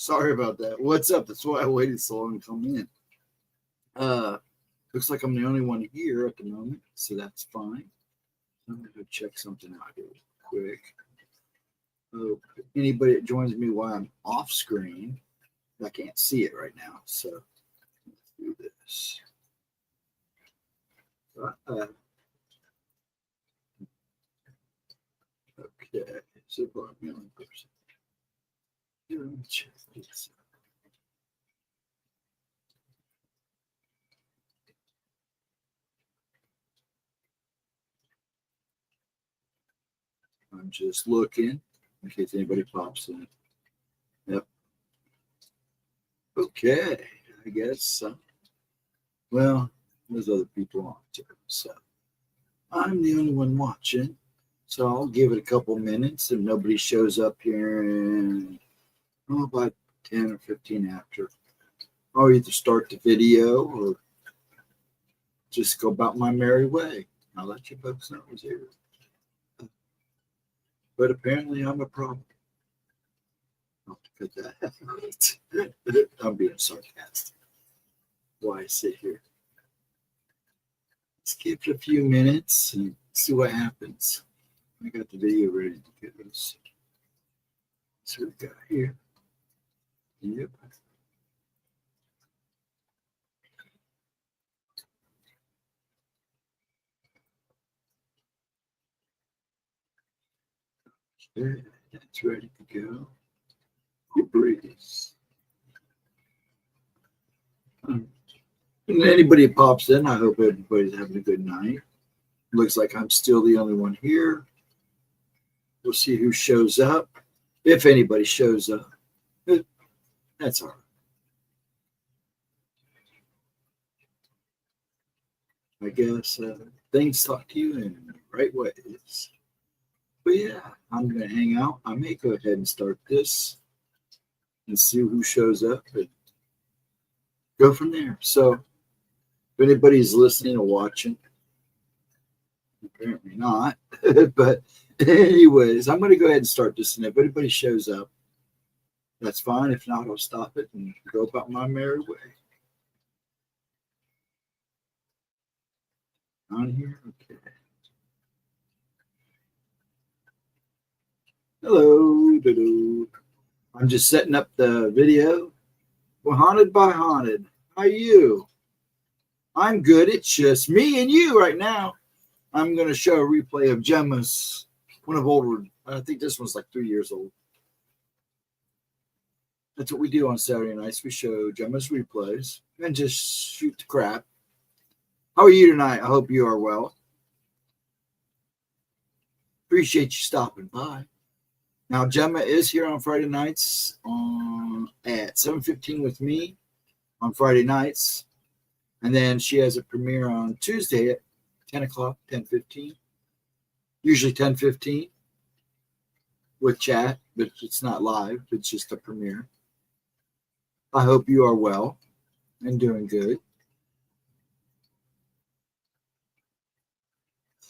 Sorry about that. What's up? That's why I waited so long to come in. Looks like I'm the only one here at the moment, so that's fine. I'm going to go check something out here quick. Oh, anybody that joins me while I'm off screen, I can't see it right now, so let's do this. Okay, so far I'm the only person. Let me check this out. I'm just looking in case anybody pops in. Yep. Okay, I guess. Well, there's other people on too, so I'm the only one watching. So I'll give it a couple minutes. If nobody shows up here in about 10 or 15 after, I'll either start the video or just go about my merry way. I'll let you folks know who's here. But apparently I'm a problem. I'll have to cut that out. I'm being sarcastic. Why I sit here. Let's give it a few minutes and see what happens. I got the video ready to go. So what we got here. Yep. Okay, that's ready to go. Good breeze. And anybody that pops in, I hope everybody's having a good night. Looks like I'm still the only one here. We'll see who shows up. If anybody shows up. That's all right. I guess things talk to you in the right ways. But yeah, I'm going to hang out. I may go ahead and start this and see who shows up and go from there. So if anybody's listening or watching, apparently not, but anyways, I'm going to go ahead and start this. And if anybody shows up, that's fine. If not, I'll stop it and go about my merry way. On here? Okay. Hello. Doo-doo. I'm just setting up the video. We're haunted by haunted. How are you? I'm good. It's just me and you right now. I'm going to show a replay of Gemma's, one of older. I think this one's like 3 years old. That's what we do on Saturday nights. We show Gemma's replays and just shoot the crap. How are you tonight? I hope you are well. Appreciate you stopping by. Now, Gemma is here on Friday nights at 7:15 with me on Friday nights. And then she has a premiere on Tuesday at 10 o'clock, 10:15. Usually 10:15 with chat, but it's not live. It's just a premiere. I hope you are well and doing good.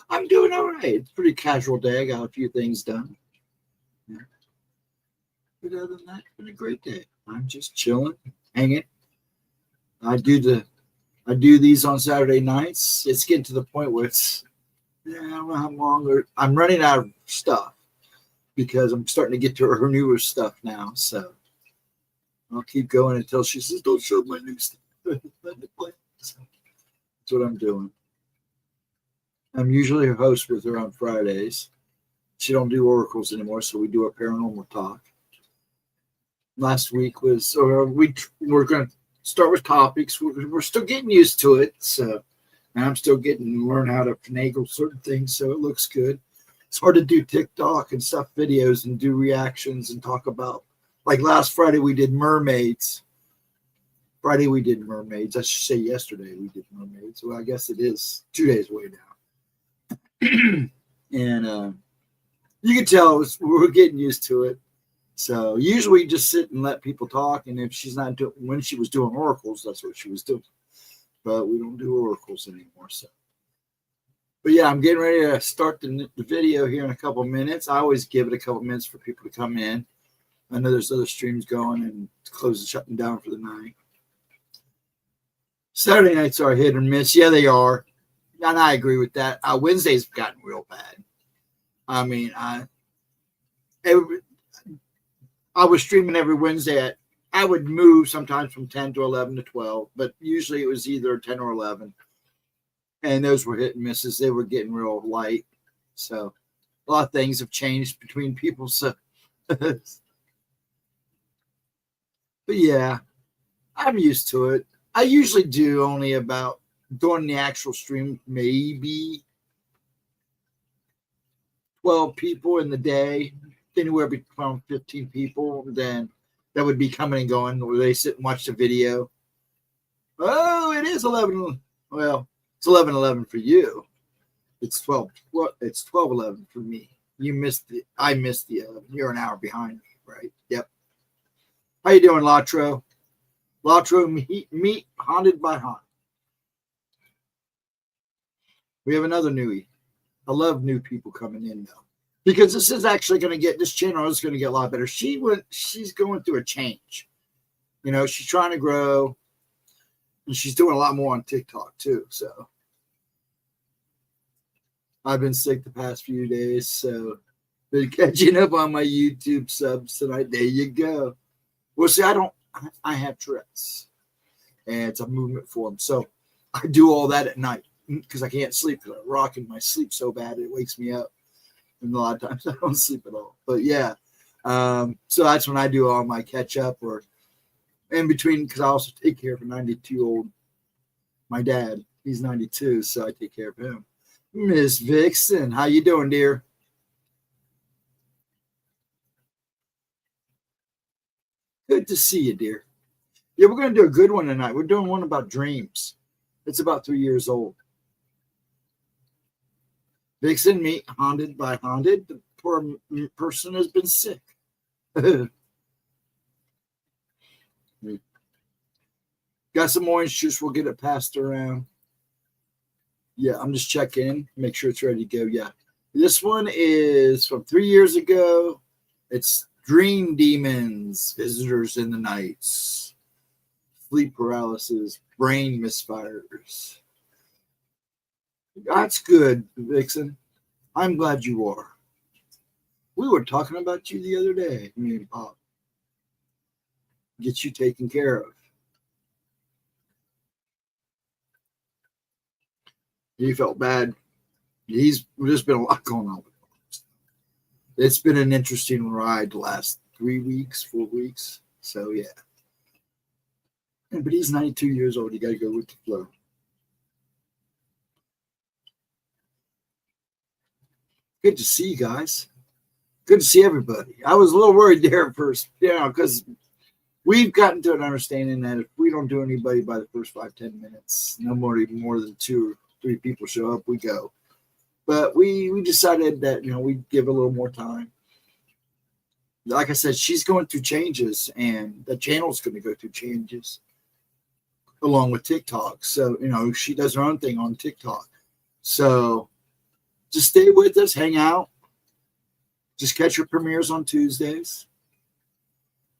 I'm doing all right. It's a pretty casual day. I got a few things done. Yeah. But other than that, it's been a great day. I'm just chilling, hanging. I do these on Saturday nights. It's getting to the point where it's, I don't know how long, I'm running out of stuff because I'm starting to get to her newer stuff now. So I'll keep going until she says, don't show my new stuff. Let me play. So that's what I'm doing. I'm usually her host with her on Fridays. She don't do oracles anymore, so we do a paranormal talk. Last week was, we're going to start with topics. We're still getting used to it, so and I'm still getting to learn how to finagle certain things, so it looks good. It's hard to do TikTok and stuff videos and do reactions and talk about, like last Friday we did mermaids. I should say yesterday we did mermaids. Well, I guess it is 2 days away now. And you can tell we're getting used to it. So usually just sit and let people talk. And if she's not doing, when she was doing oracles, that's what she was doing. But we don't do oracles anymore. So, but yeah, I'm getting ready to start the video here in a couple minutes. I always give it a couple minutes for people to come in. I know there's other streams going and shutting down for the night. Saturday nights are hit or miss. Yeah, they are. And I agree with that. Wednesdays have gotten real bad. I mean, I was streaming every Wednesday I would move sometimes from 10 to 11 to 12, but usually it was either 10 or 11. And those were hit and misses. They were getting real light. So a lot of things have changed between people. So, but yeah, I'm used to it. I usually do only about during the actual stream, maybe 12 people in the day, anywhere between 15 people. Then that would be coming and going, where they sit and watch the video. Oh, it is 11. Well, it's 11:11 for you. It's 12. Well, it's 12:11 for me. You missed it. I missed the 11. You're an hour behind me, right? Yep. How you doing, Latro? Latro, meet haunted by haunt. We have another newie. I love new people coming in though, because this is actually going to get this channel is going to get a lot better. She's going through a change. You know, she's trying to grow, and she's doing a lot more on TikTok too. So I've been sick the past few days, so been catching up on my YouTube subs tonight. There you go. Well, see, I have Tourette's, and it's a movement form, so I do all that at night because I can't sleep because I'm rocking my sleep so bad it wakes me up. And a lot of times I don't sleep at all. But yeah, so that's when I do all my catch up or in between, because I also take care of a 92-year-old. My dad, he's 92, so I take care of him. Miss Vixen, how you doing, dear? Good to see you, dear. Yeah, we're going to do a good one tonight. We're doing one about dreams. It's about 3 years old. Vixen, meet haunted by haunted. The poor person has been sick. Got some orange juice. We'll get it passed around. Yeah, I'm just checking. Make sure it's ready to go. Yeah. This one is from 3 years ago. It's Dream Demons, Visitors in the Nights, Sleep Paralysis, Brain Misfires. That's good, Vixen. I'm glad you are. We were talking about you the other day, me and Pop. Get you taken care of. He felt bad. There's been a lot going on with him. It's been an interesting ride the last 3 weeks, 4 weeks. So, yeah. But he's 92 years old. You got to go with the flow. Good to see you guys. Good to see everybody. I was a little worried there at first, because we've gotten to an understanding that if we don't do anybody by the first 5-10 minutes, no more than 2 or 3 people show up, we go. But we decided that, we'd give a little more time. Like I said, she's going through changes, and the channel's going to go through changes along with TikTok. So, she does her own thing on TikTok. So just stay with us, hang out. Just catch her premieres on Tuesdays.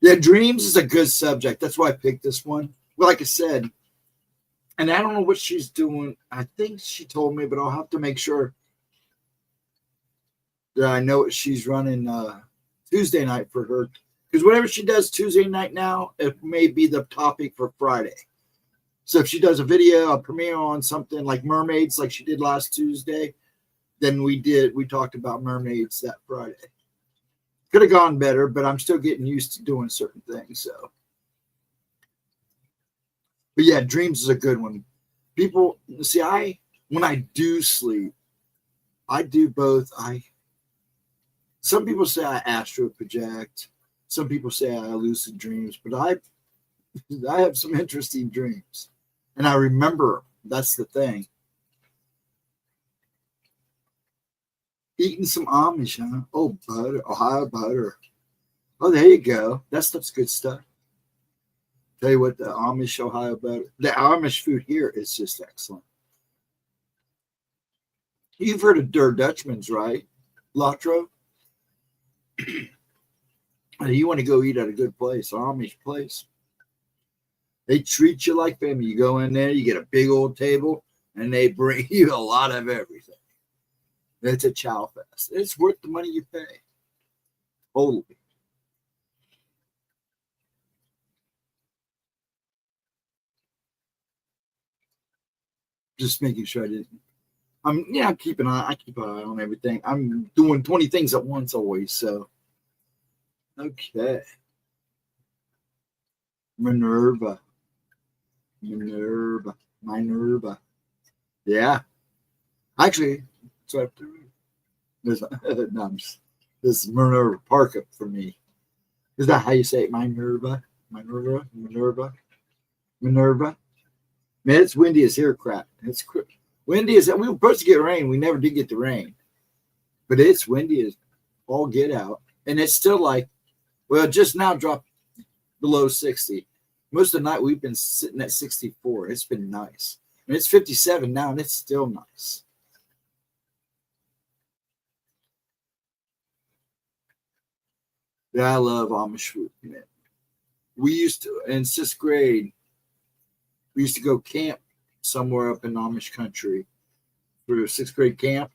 Yeah, dreams is a good subject. That's why I picked this one. Well, like I said, and I don't know what she's doing. I think she told me, but I'll have to make sure that I know what she's running Tuesday night for her. Because whatever she does Tuesday night now, it may be the topic for Friday. So if she does a video, a premiere on something like mermaids, like she did last Tuesday, then we talked about mermaids that Friday. Could have gone better, but I'm still getting used to doing certain things. So, but yeah, dreams is a good one. People see, when I do sleep, I do both. Some people say I astral project. Some people say I lucid dreams, but I have some interesting dreams, and I remember. That's the thing. Eating some Amish, huh? Oh, butter, Ohio butter. Oh, there you go. That stuff's good stuff. Tell you what, the Amish Ohio butter, the Amish food here is just excellent. You've heard of Der Dutchman's, right, Latro? You want to go eat at a good place, Amish place. They treat you like family. You go in there, you get a big old table, and they bring you a lot of everything. It's a chow fest. It's worth the money you pay. Totally. Just making sure I didn't. I keep an eye on everything. I'm doing 20 things at once always. So, okay. Minerva. Yeah. Actually, so I have to read. This is Minerva Park for me. Is that how you say it? Minerva. Man, it's windy as here, crap. It's windy as we were supposed to get rain. We never did get the rain, but it's windy as all get out, and it's still like, well, just now dropped below 60. Most of the night we've been sitting at 64. It's been nice, and it's 57 now, and it's still nice. Yeah, I love Amish food, man. We used to in 6th grade. We used to go camp somewhere up in Amish country for a 6th grade camp.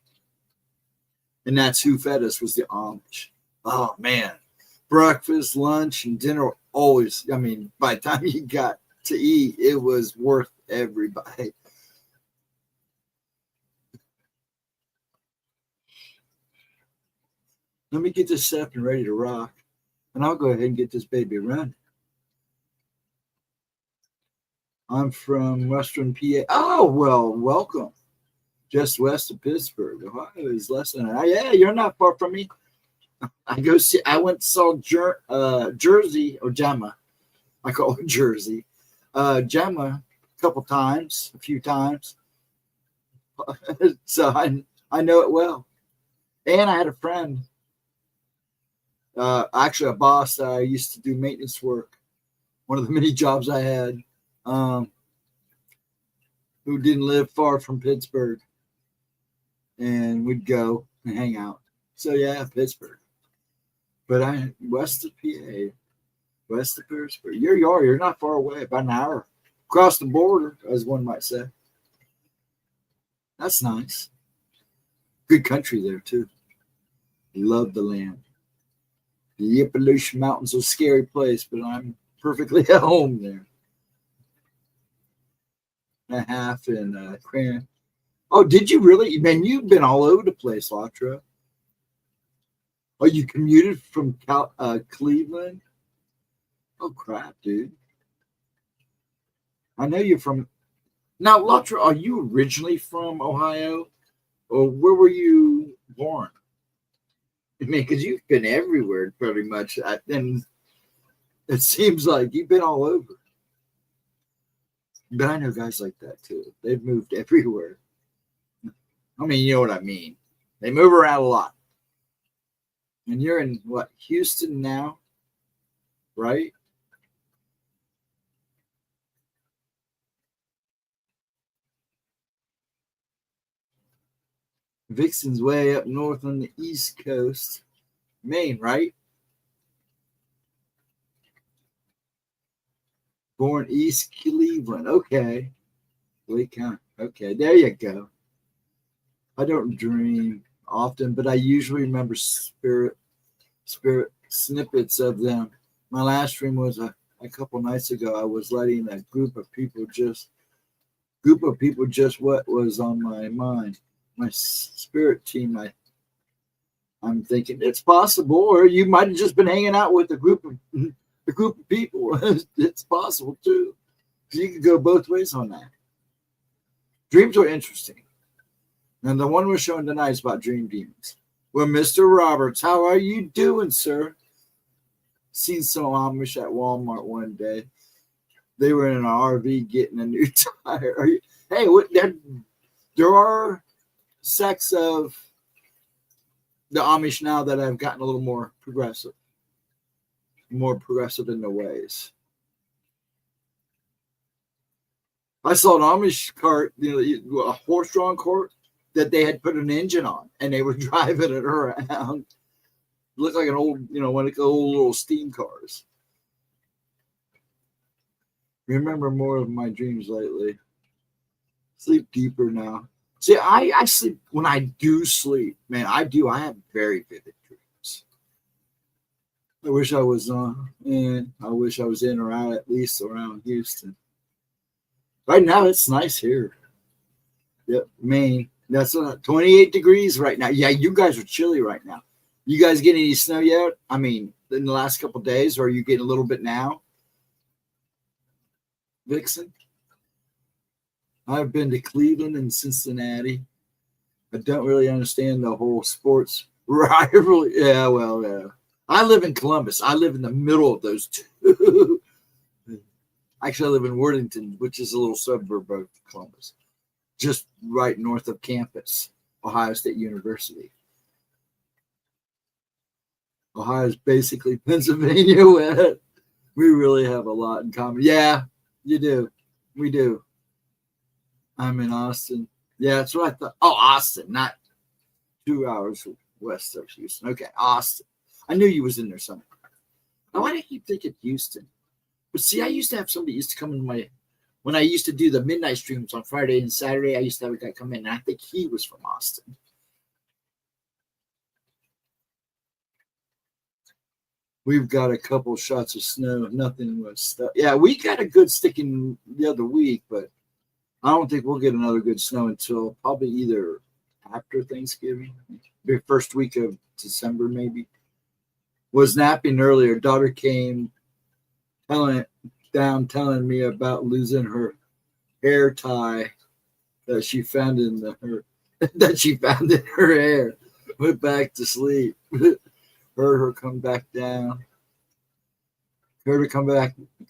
And that's who fed us was the Amish. Oh, man. Breakfast, lunch, and dinner always, by the time you got to eat, it was worth every bite. Let me get this set and ready to rock. And I'll go ahead and get this baby running. I'm from Western PA. Oh, well, welcome. Just west of Pittsburgh. Ohio is less than yeah, you're not far from me. I went and saw Jersey or Gemma. I call it Jersey. Gemma a few times. So I know it well. And I had a friend, actually a boss that I used to do maintenance work. One of the many jobs I had. Who didn't live far from Pittsburgh, and we'd go and hang out. So yeah, Pittsburgh, but west of PA, west of Pittsburgh. You're not far away, about an hour across the border, as one might say. That's nice. Good country there too. Love the land. The Appalachian Mountains are a scary place, but I'm perfectly at home there. A half in Cran. Oh, did you really? Man, you've been all over the place, Latra. Oh, you commuted from Cleveland? Oh, crap, dude. I know you're from... Now, Latra, are you originally from Ohio? Or where were you born? I mean, because you've been everywhere pretty much. And it seems like you've been all over. But I know guys like that too. They've moved everywhere. I mean, you know what I mean. They move around a lot. And you're in what, Houston now? Right? Vixen's way up north on the East Coast. Maine, right? Born East Cleveland. Okay. Lake County. Okay, there you go. I don't dream often, but I usually remember spirit snippets of them. My last dream was a couple nights ago. I was letting a group of people just what was on my mind. My spirit team. I'm thinking it's possible, or you might have just been hanging out with a group of people. It's possible too. You could go both ways on that. Dreams are interesting. And the one we're showing tonight is about dream demons. Well, Mr. Roberts, how are you doing, sir? Seen some Amish at Walmart one day. They were in an RV getting a new tire. Hey, there are sects of the Amish now that have gotten a little more progressive in their ways. I saw an Amish cart, a horse-drawn cart that they had put an engine on, and they were driving it around. Look like an old, one of the old little steam cars. Remember more of my dreams lately. Sleep deeper now. See, I sleep when I do sleep, man. I have very vivid dreams. I wish I was I wish I was in or out, at least around Houston. Right now it's nice here. Yep, Maine. That's 28 degrees right now. Yeah, you guys are chilly right now. You guys get any snow yet? I mean, in the last couple of days, or are you getting a little bit now? Vixen? I've been to Cleveland and Cincinnati. I don't really understand the whole sports rivalry. Yeah, well, yeah. I live in Columbus. I live in the middle of those two. Actually, I live in Worthington, which is a little suburb of Columbus, just right north of campus, Ohio State University. Ohio is basically Pennsylvania. We really have a lot in common. Yeah, you do. We do. I'm in Austin. Yeah, that's what I thought. Oh, Austin, not 2 hours west of Houston. Okay, Austin. I knew you was in there somewhere. Why do I keep thinking Houston? But see, I used to have somebody used to come in when I used to do the midnight streams on Friday and Saturday, I used to have a guy come in, and I think he was from Austin. We've got a couple shots of snow. Nothing was stuck. Yeah, we got a good sticking the other week, but I don't think we'll get another good snow until probably either after Thanksgiving, the first week of December, maybe. Was napping earlier. Daughter came telling me about losing her hair tie that she found in her hair. Went back to sleep. Heard her come back down. Heard her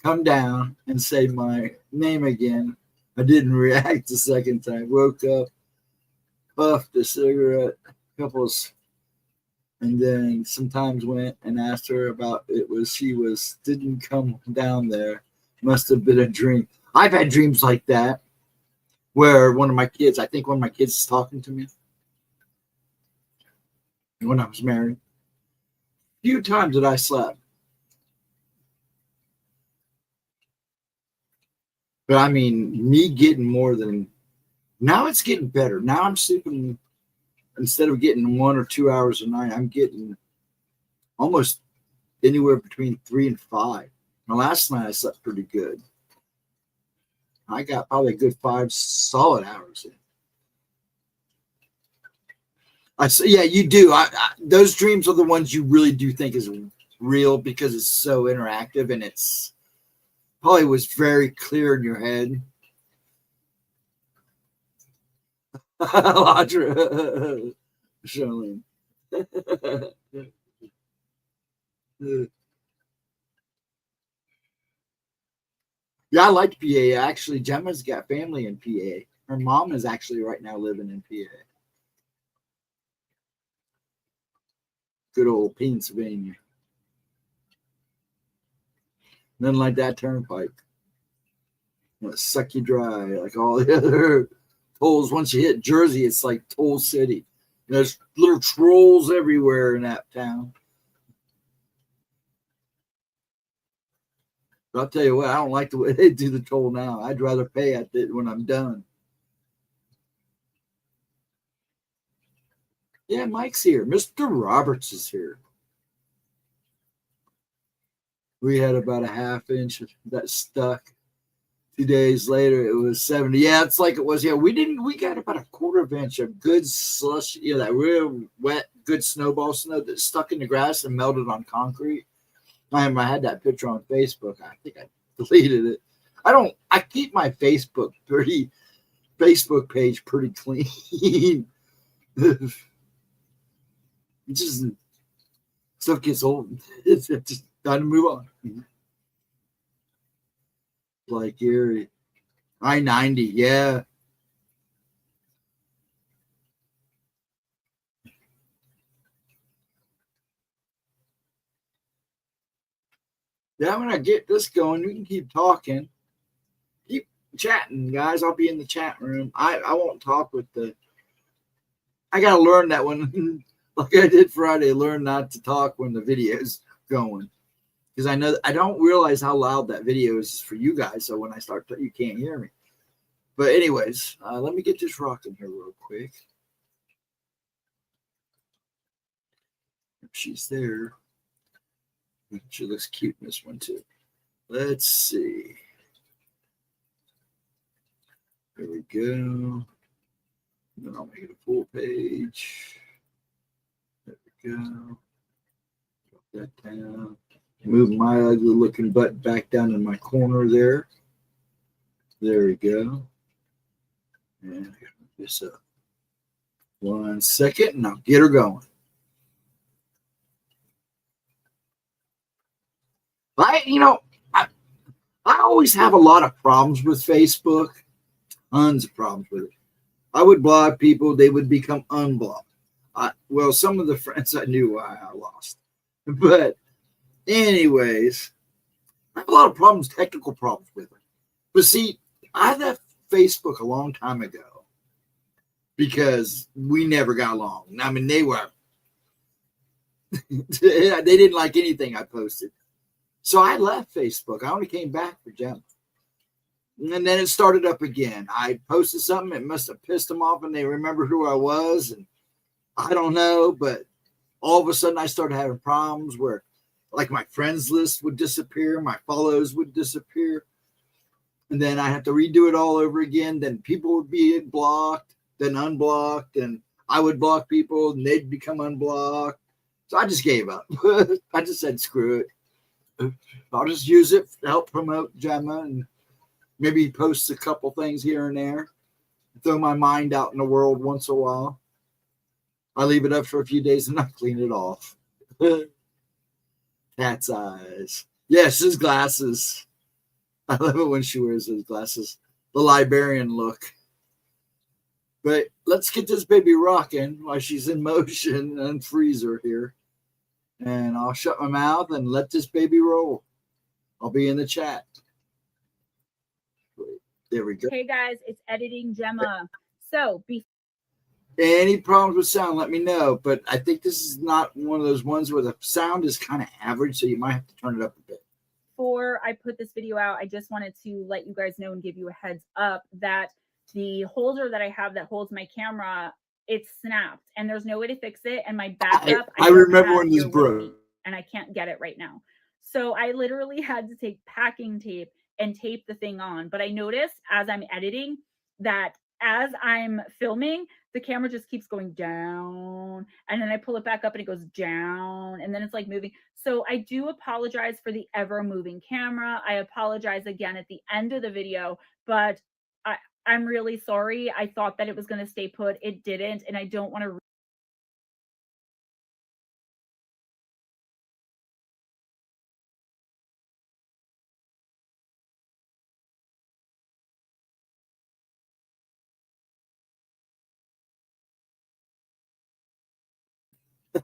come down and say my name again. I didn't react the second time. Woke up, puffed a cigarette, and then sometimes went and asked her about it. Didn't come down there. Must have been a dream. I've had dreams like that where one of my kids is talking to me when I was married. A few times that I slept. But I mean, me getting now it's getting better. Now I'm sleeping, instead of getting 1 or 2 hours a night, I'm getting almost anywhere between 3 and 5. Now, last night I slept pretty good. I got probably a good 5 solid hours in. Yeah, you do. Those dreams are the ones you really do think is real because it's so interactive and it's probably was very clear in your head. Audra, Charlene. Yeah, I like PA. Actually, Gemma's got family in PA. Her mom is actually right now living in PA. Good old Pennsylvania. Nothing like that turnpike. It'll suck you dry like all the other tolls. Once you hit Jersey, it's like Toll City. There's little trolls everywhere in that town. But I'll tell you what, I don't like the way they do the toll now. I'd rather pay at it when I'm done. Yeah, Mike's here. Mr. Roberts is here. We had about a half inch that stuck. 2 days later, it was 70. Yeah, it's like it was. Yeah, we got about a quarter of an inch of good slush, that real wet, good snowball snow that stuck in the grass and melted on concrete. I had that picture on Facebook. I think I deleted it. I keep my Facebook page pretty clean. It just stuff gets old. It's just time to move on. Like Erie, I-90, yeah. Yeah, I'm gonna get this going. We can keep talking, keep chatting, guys. I'll be in the chat room. I won't talk with I gotta learn that one. like I did Friday, learn not to talk when the video's going. Because I don't realize how loud that video is for you guys. So when I start, you can't hear me. But anyways, let me get this rocking here real quick. If she's there. She looks cute in this one too. Let's see. There we go. Then I'll make it a full page. There we go. Drop that down. Move my ugly looking butt back down in my corner there. There we go. And I gotta move this up. 1 second, and I'll get her going. I always have a lot of problems with Facebook. Tons of problems with it. I would block people, they would become unblocked. Well, some of the friends I knew I lost. But anyways, I have a lot of problems, technical problems with it. But see, I left Facebook a long time ago because we never got along. I mean, they didn't like anything I posted. So I left Facebook. I only came back for Gemma. And then it started up again. I posted something. It must have pissed them off and they remembered who I was. And I don't know. But all of a sudden I started having problems where like my friends list would disappear. My follows would disappear. And then I have to redo it all over again. Then people would be blocked, then unblocked. And I would block people and they'd become unblocked. So I just gave up. I just said, screw it. I'll just use it to help promote Gemma and maybe post a couple things here and there. Throw my mind out in the world once in a while. I leave it up for a few days and I clean it off. Cat's eyes. Yes, his glasses. I love it when she wears those glasses. The librarian look. But let's get this baby rocking while she's in motion and freeze her here. And I'll shut my mouth and let this baby roll. I'll be in the chat. There we go. Hey guys, it's editing Gemma. So any problems with sound, let me know. But I think this is not one of those ones where the sound is kind of average, so you might have to turn it up a bit. Before I put this video out, I just wanted to let you guys know and give you a heads up that the holder that I have that holds my camera, it's snapped and there's no way to fix it. And my backup, I remember when this broke. And I can't get it right now. So I literally had to take packing tape and tape the thing on. But I noticed as I'm editing that as I'm filming, the camera just keeps going down. And then I pull it back up and it goes down. And then it's like moving. So I do apologize for the ever moving camera. I apologize again at the end of the video, but I'm really sorry. I thought that it was going to stay put. It didn't. And I don't want to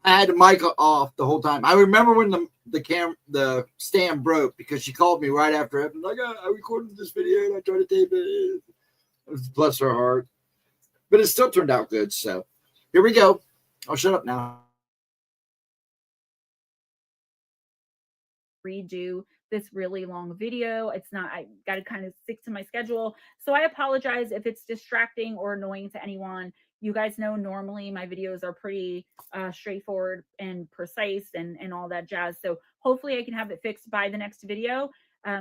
I had the mic off the whole time. I remember when the stand broke because she called me right after it. Like, I recorded this video and I tried to tape it. Bless her heart. But it still turned out good. So here we go. I'll shut up now. Redo this really long video. It's not, I got to kind of stick to my schedule. So I apologize if it's distracting or annoying to anyone. You guys know normally my videos are pretty straightforward and precise and all that jazz. So hopefully I can have it fixed by the next video.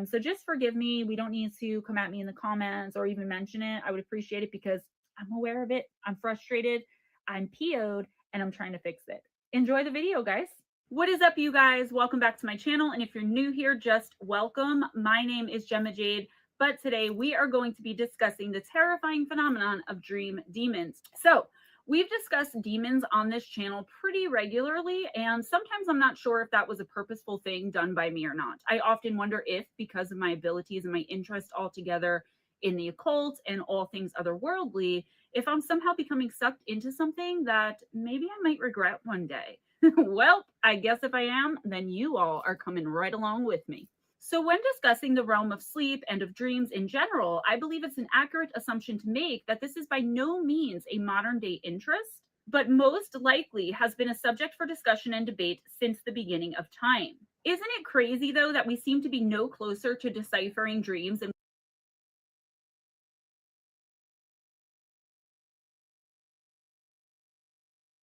So just forgive me. We don't need to come at me in the comments or even mention it. I would appreciate it because I'm aware of it. I'm frustrated. I'm PO'd and I'm trying to fix it. Enjoy the video, guys. What is up, you guys? Welcome back to my channel. And if you're new here, just welcome. My name is Gemma Jade, but today we are going to be discussing the terrifying phenomenon of dream demons. So we've discussed demons on this channel pretty regularly, and sometimes I'm not sure if that was a purposeful thing done by me or not. I often wonder if, because of my abilities and my interest altogether in the occult and all things otherworldly, if I'm somehow becoming sucked into something that maybe I might regret one day. Well, I guess if I am, then you all are coming right along with me. So when discussing the realm of sleep and of dreams in general, I believe it's an accurate assumption to make that this is by no means a modern day interest, but most likely has been a subject for discussion and debate since the beginning of time. Isn't it crazy, though, that we seem to be no closer to deciphering dreams and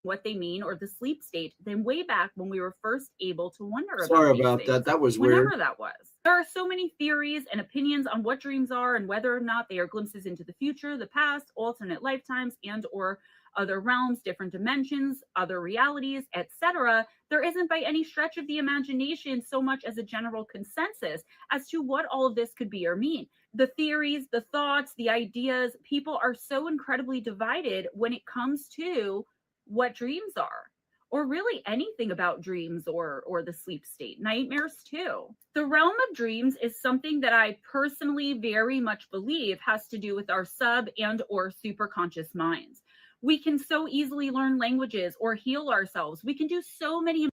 what they mean, or the sleep state, than way back when we were first able to wonder about Sorry these about things, that. That was whenever weird. that was. There are so many theories and opinions on what dreams are and whether or not they are glimpses into the future, the past, alternate lifetimes, and or other realms, different dimensions, other realities, etc. There isn't by any stretch of the imagination so much as a general consensus as to what all of this could be or mean. The theories, the thoughts, the ideas, people are so incredibly divided when it comes to what dreams are, or really anything about dreams or the sleep state, nightmares too. The realm of dreams is something that I personally very much believe has to do with our sub and or superconscious minds. We can so easily learn languages or heal ourselves. We can do so many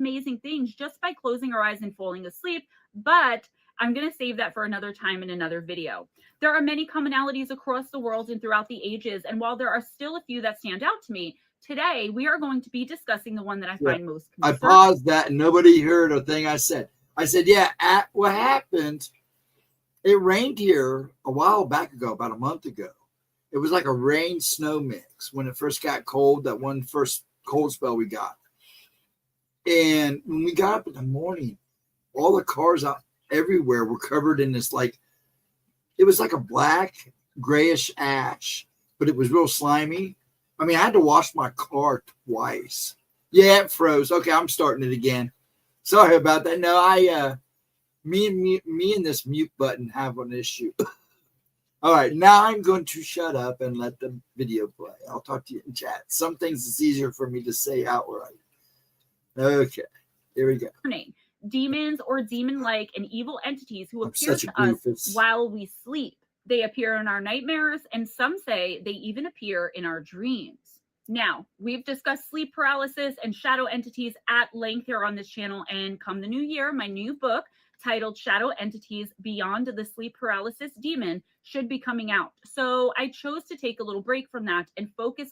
amazing things just by closing our eyes and falling asleep, but I'm going to save that for another time in another video. There are many commonalities across the world and throughout the ages, and while there are still a few that stand out to me, today we are going to be discussing the one that I find most I concerning. paused that and nobody heard a thing I said. I said, yeah, what happened, it rained here a while back ago, about a month ago. It was like a rain-snow mix when it first got cold, that one first cold spell we got. And when we got up in the morning, all the cars out everywhere were covered in this, like, it was like a black, grayish ash, but it was real slimy. I mean, I had to wash my car twice. Yeah, it froze. Okay, I'm starting it again. Sorry about that. No, me and this mute button have an issue. All right, now I'm going to shut up and let the video play. I'll talk to you in chat. Some things it's easier for me to say outright. Okay, here we go. Demons or demon-like and evil entities who I'm appear such a to us goofus. while we sleep. They appear in our nightmares, and some say they even appear in our dreams. Now, we've discussed sleep paralysis and shadow entities at length here on this channel, and come the new year, my new book titled Shadow Entities Beyond the Sleep Paralysis Demon should be coming out. So I chose to take a little break from that and focus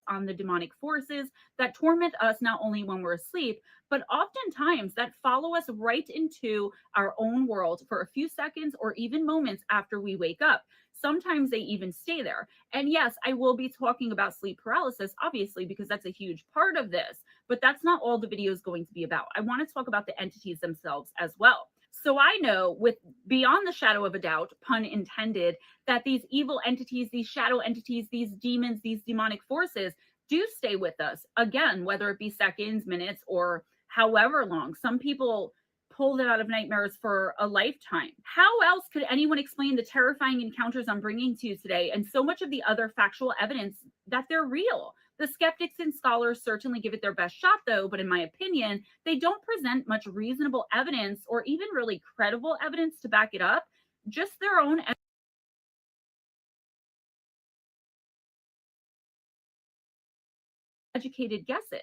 on the demonic forces that torment us not only when we're asleep, but oftentimes that follow us right into our own world for a few seconds or even moments after we wake up. Sometimes they even stay there. And yes, I will be talking about sleep paralysis, obviously, because that's a huge part of this, but that's not all the video is going to be about. I want to talk about the entities themselves as well. So I know, with beyond the shadow of a doubt, pun intended, that these evil entities, these shadow entities, these demons, these demonic forces do stay with us. Again, whether it be seconds, minutes, or however long. Some people pull them out of nightmares for a lifetime. How else could anyone explain the terrifying encounters I'm bringing to you today and so much of the other factual evidence that they're real? The skeptics and scholars certainly give it their best shot, though, but in my opinion, they don't present much reasonable evidence or even really credible evidence to back it up, just their own educated guesses.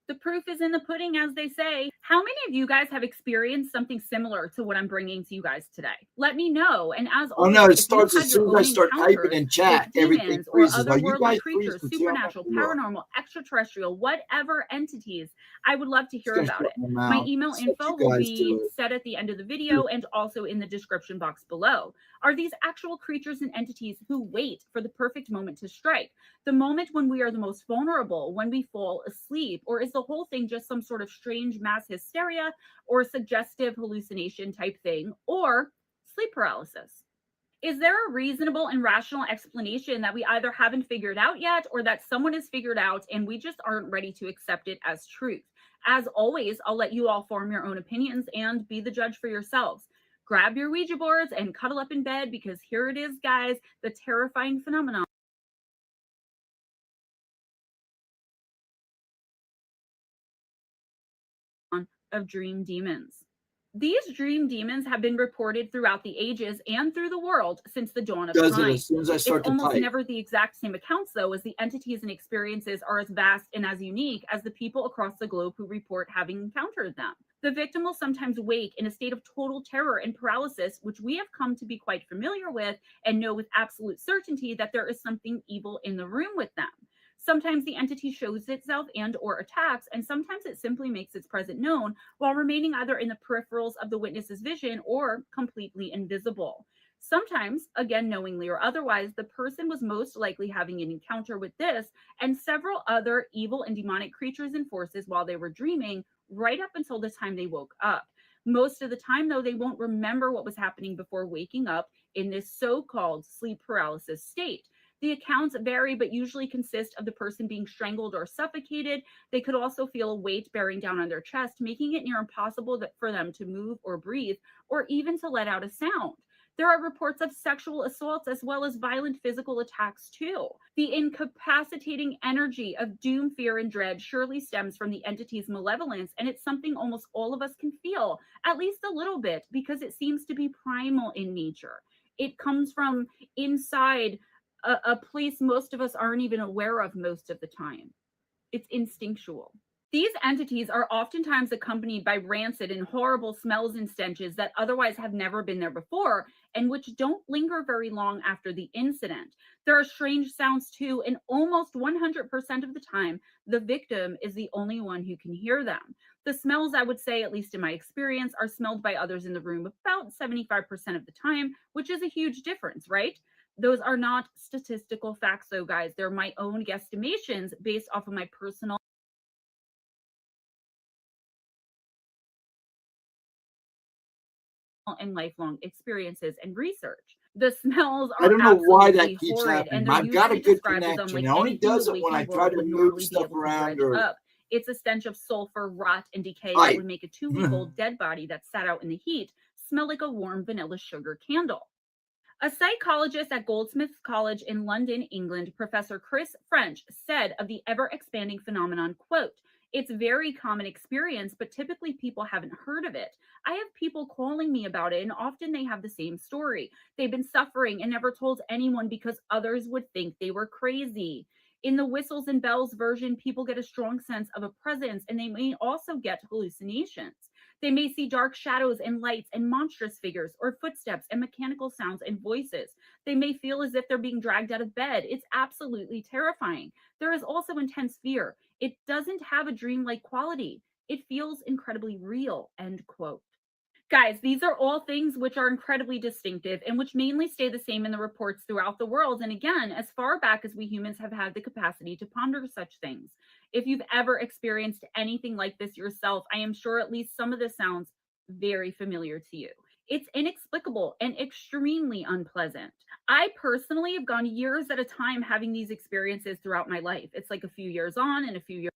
The proof is in the pudding, as they say. How many of you guys have experienced something similar to what I'm bringing to you guys today? Let me know. And as always, no, it if starts you as had soon your as I own start typing in chat, with everything demons or freezes. Are you otherworldly guys creatures, freezing too? supernatural, paranormal, extraterrestrial, whatever entities, I would love to hear Gonna about shut it. my My mouth. email Just let info you will guys be do it. set at the end of the video and also in the description box below. Are these actual creatures and entities who wait for the perfect moment to strike? The moment when we are the most vulnerable, when we fall asleep? Or is the whole thing just some sort of strange mass hysteria or suggestive hallucination type thing, or sleep paralysis? Is there a reasonable and rational explanation that we either haven't figured out yet or that someone has figured out and we just aren't ready to accept it as truth? As always, I'll let you all form your own opinions and be the judge for yourselves. Grab your Ouija boards and cuddle up in bed, because here it is, guys, the terrifying phenomenon of dream demons. These dream demons have been reported throughout the ages and through the world since the dawn of Does time. it as soon as I It's start to almost type. never the exact same accounts, though, as the entities and experiences are as vast and as unique as the people across the globe who report having encountered them. The victim will sometimes wake in a state of total terror and paralysis, which we have come to be quite familiar with and know with absolute certainty that there is something evil in the room with them. Sometimes the entity shows itself and or attacks, and sometimes it simply makes its presence known while remaining either in the peripherals of the witness's vision or completely invisible. Sometimes, again knowingly or otherwise, the person was most likely having an encounter with this and several other evil and demonic creatures and forces while they were dreaming, right up until the time they woke up. Most of the time, though, they won't remember what was happening before waking up in this so-called sleep paralysis state. The accounts vary, but usually consist of the person being strangled or suffocated. They could also feel a weight bearing down on their chest, making it near impossible for them to move or breathe, or even to let out a sound. There are reports of sexual assaults as well as violent physical attacks too. The incapacitating energy of doom, fear, and dread surely stems from the entity's malevolence, and it's something almost all of us can feel, at least a little bit, because it seems to be primal in nature. It comes from inside a place most of us aren't even aware of most of the time. It's instinctual. These entities are oftentimes accompanied by rancid and horrible smells and stenches that otherwise have never been there before, and which don't linger very long after the incident. There are strange sounds too, and almost 100% of the time, the victim is the only one who can hear them. The smells, I would say, at least in my experience, are smelled by others in the room about 75% of the time, which is a huge difference, right? Those are not statistical facts, though, guys. They're my own guesstimations based off of my personal and lifelong experiences and research. The smells I are don't know why absolutely that keeps horrid, and happening. they're I've got a usually good described as connection. unlike It only anything does the it when I waking try world to would move normally be stuff able to around dredge or up. It's a stench of sulfur, rot, and decay that type. would make a 2-week-old dead body that sat out in the heat smell like a warm vanilla sugar candle. A psychologist at Goldsmiths College in London, England, Professor Chris French, said of the ever-expanding phenomenon, quote, "It's very common experience, but typically people haven't heard of it. I have people calling me about it, and often they have the same story. They've been suffering and never told anyone because others would think they were crazy. In the whistles and bells version, people get a strong sense of a presence, and they may also get hallucinations. They may see dark shadows and lights and monstrous figures, or footsteps and mechanical sounds and voices. They may feel as if they're being dragged out of bed. It's absolutely terrifying. There is also intense fear. It doesn't have a dreamlike quality. It feels incredibly real," end quote. Guys, these are all things which are incredibly distinctive and which mainly stay the same in the reports throughout the world. And again, as far back as we humans have had the capacity to ponder such things. If you've ever experienced anything like this yourself, I am sure at least some of this sounds very familiar to you. It's inexplicable and extremely unpleasant. I personally have gone years at a time having these experiences throughout my life. It's like a few years on and a few years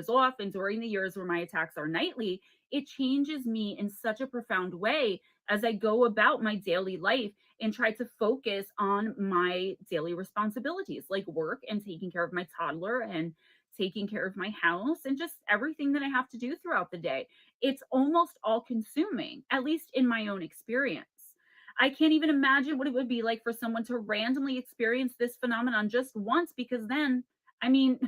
off, and during the years where my attacks are nightly, it changes me in such a profound way as I go about my daily life and try to focus on my daily responsibilities like work and taking care of my toddler and taking care of my house and just everything that I have to do throughout the day. It's almost all consuming, at least in my own experience. I can't even imagine what it would be like for someone to randomly experience this phenomenon just once, because then, I mean,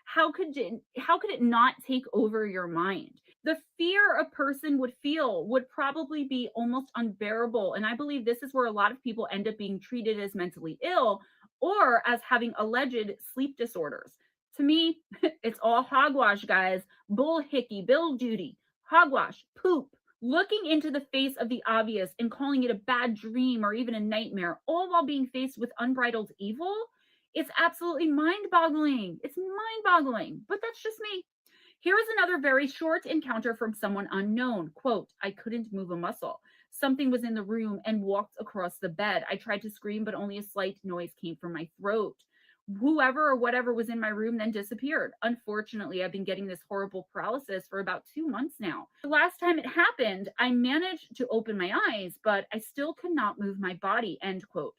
how could it not take over your mind? The fear a person would feel would probably be almost unbearable, and I believe this is where a lot of people end up being treated as mentally ill or as having alleged sleep disorders. To me, it's all hogwash, guys. Bull hickey, bill duty, hogwash, poop. Looking into the face of the obvious and calling it a bad dream or even a nightmare, all while being faced with unbridled evil, it's absolutely mind-boggling. It's mind-boggling, but that's just me. Here is another very short encounter from someone unknown. Quote, "I couldn't move a muscle. Something was in the room and walked across the bed. I tried to scream, but only a slight noise came from my throat. Whoever or whatever was in my room then disappeared. Unfortunately, I've been getting this horrible paralysis for about 2 months now. The last time it happened, I managed to open my eyes, but I still could not move my body, end quote.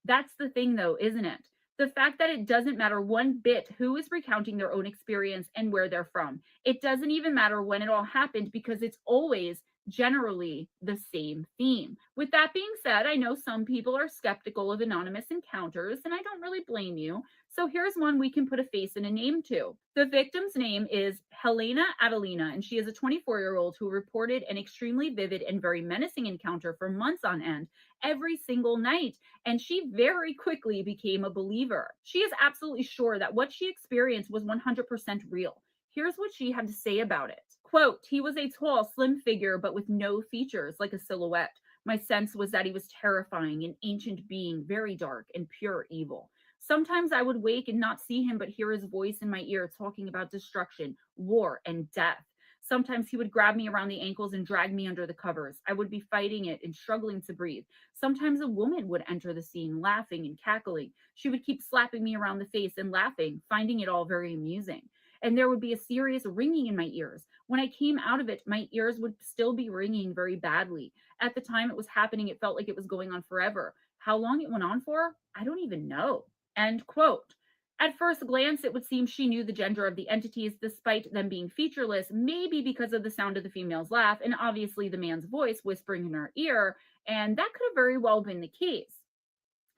That's the thing though, isn't it? The fact that it doesn't matter one bit who is recounting their own experience and where they're from. It doesn't even matter when it all happened because it's always generally the same theme. With that being said, I know some people are skeptical of anonymous encounters, and I don't really blame you. So here's one we can put a face and a name to. The victim's name is Helena Adelina, and she is a 24-year-old who reported an extremely vivid and very menacing encounter for months on end, every single night, and she very quickly became a believer. She is absolutely sure that what she experienced was 100% real. Here's what she had to say about it. Quote, he was a tall, slim figure, but with no features, like a silhouette. My sense was that he was terrifying, an ancient being, very dark and pure evil. Sometimes I would wake and not see him, but hear his voice in my ear talking about destruction, war, and death. Sometimes he would grab me around the ankles and drag me under the covers. I would be fighting it and struggling to breathe. Sometimes a woman would enter the scene, laughing and cackling. She would keep slapping me around the face and laughing, finding it all very amusing. And there would be a serious ringing in my ears. When I came out of it, my ears would still be ringing very badly. At the time it was happening, it felt like it was going on forever. How long it went on for, I don't even know. End quote. At first glance, it would seem she knew the gender of the entities despite them being featureless, maybe because of the sound of the female's laugh and obviously the man's voice whispering in her ear, and that could have very well been the case.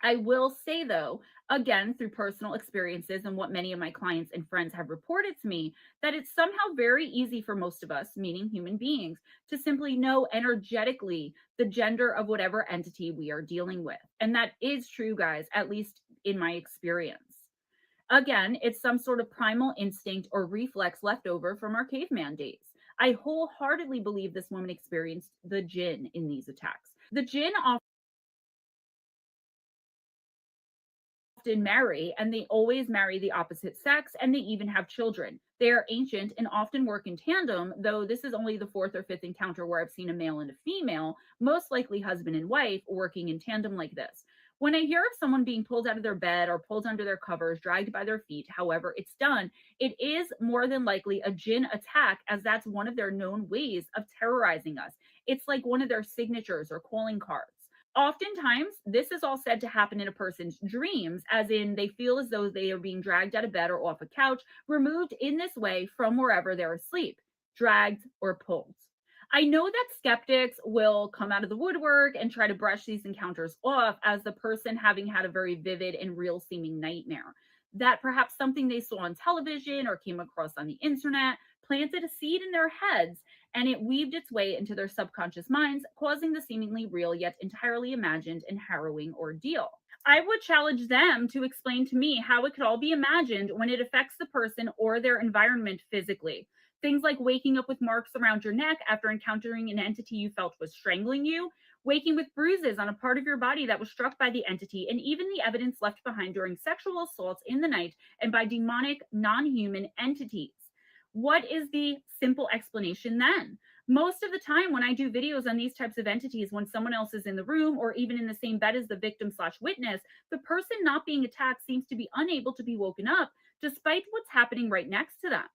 I will say, though, again, through personal experiences and what many of my clients and friends have reported to me, that it's somehow very easy for most of us, meaning human beings, to simply know energetically the gender of whatever entity we are dealing with. And that is true, guys, at least in my experience. Again, it's some sort of primal instinct or reflex left over from our caveman days. I wholeheartedly believe this woman experienced the jinn in these attacks. The jinn often marry, and they always marry the opposite sex, and they even have children. They are ancient and often work in tandem, though this is only the 4th or 5th encounter where I've seen a male and a female, most likely husband and wife, working in tandem like this. When I hear of someone being pulled out of their bed or pulled under their covers, dragged by their feet, however it's done, it is more than likely a jinn attack, as that's one of their known ways of terrorizing us. It's like one of their signatures or calling cards. Oftentimes, this is all said to happen in a person's dreams, as in they feel as though they are being dragged out of bed or off a couch, removed in this way from wherever they're asleep, dragged or pulled. I know that skeptics will come out of the woodwork and try to brush these encounters off as the person having had a very vivid and real seeming nightmare. That perhaps something they saw on television or came across on the internet planted a seed in their heads, and it weaved its way into their subconscious minds, causing the seemingly real yet entirely imagined and harrowing ordeal. I would challenge them to explain to me how it could all be imagined when it affects the person or their environment physically. Things like waking up with marks around your neck after encountering an entity you felt was strangling you, waking with bruises on a part of your body that was struck by the entity, and even the evidence left behind during sexual assaults in the night and by demonic, non-human entities. What is the simple explanation then? Most of the time when I do videos on these types of entities, when someone else is in the room or even in the same bed as the victim/witness, the person not being attacked seems to be unable to be woken up despite what's happening right next to them.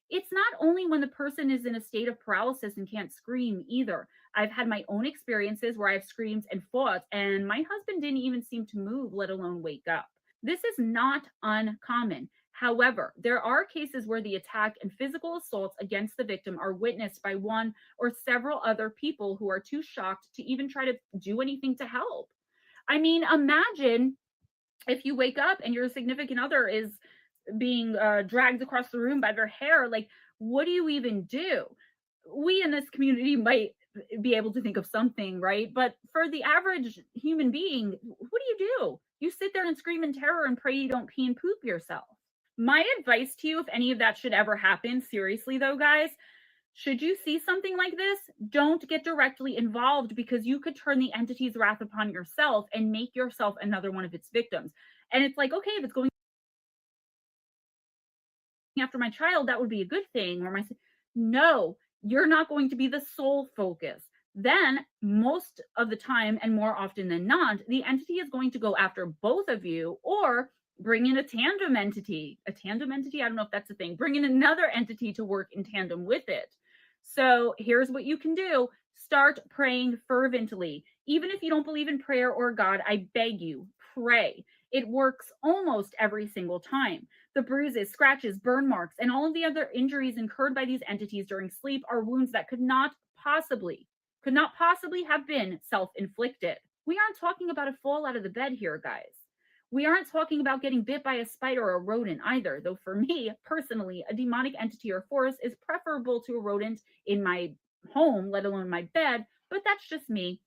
It's not only when the person is in a state of paralysis and can't scream either. I've had my own experiences where I've screamed and fought, and my husband didn't even seem to move, let alone wake up. This is not uncommon. However, there are cases where the attack and physical assaults against the victim are witnessed by one or several other people who are too shocked to even try to do anything to help. I mean, imagine if you wake up and your significant other is being dragged across the room by their hair. Like, what do you even do? We in this community might be able to think of something, right? But for the average human being, what do? You sit there and scream in terror and pray you don't pee and poop yourself. My advice to you, if any of that should ever happen, seriously though, guys, should you see something like this, don't get directly involved, because you could turn the entity's wrath upon yourself and make yourself another one of its victims. And it's like, okay, if it's going after my child, that would be a good thing. Or no, you're not going to be the sole focus. Then most of the time, and more often than not, the entity is going to go after both of you, or bring in a tandem entity. A tandem entity? I don't know if that's a thing. Bring in another entity to work in tandem with it. So here's what you can do. Start praying fervently. Even if you don't believe in prayer or God, I beg you, pray. It works almost every single time. The bruises, scratches, burn marks, and all of the other injuries incurred by these entities during sleep are wounds that could not possibly have been self-inflicted. We aren't talking about a fall out of the bed here, guys. We aren't talking about getting bit by a spider or a rodent either, though for me, personally, a demonic entity or force is preferable to a rodent in my home, let alone my bed, but that's just me.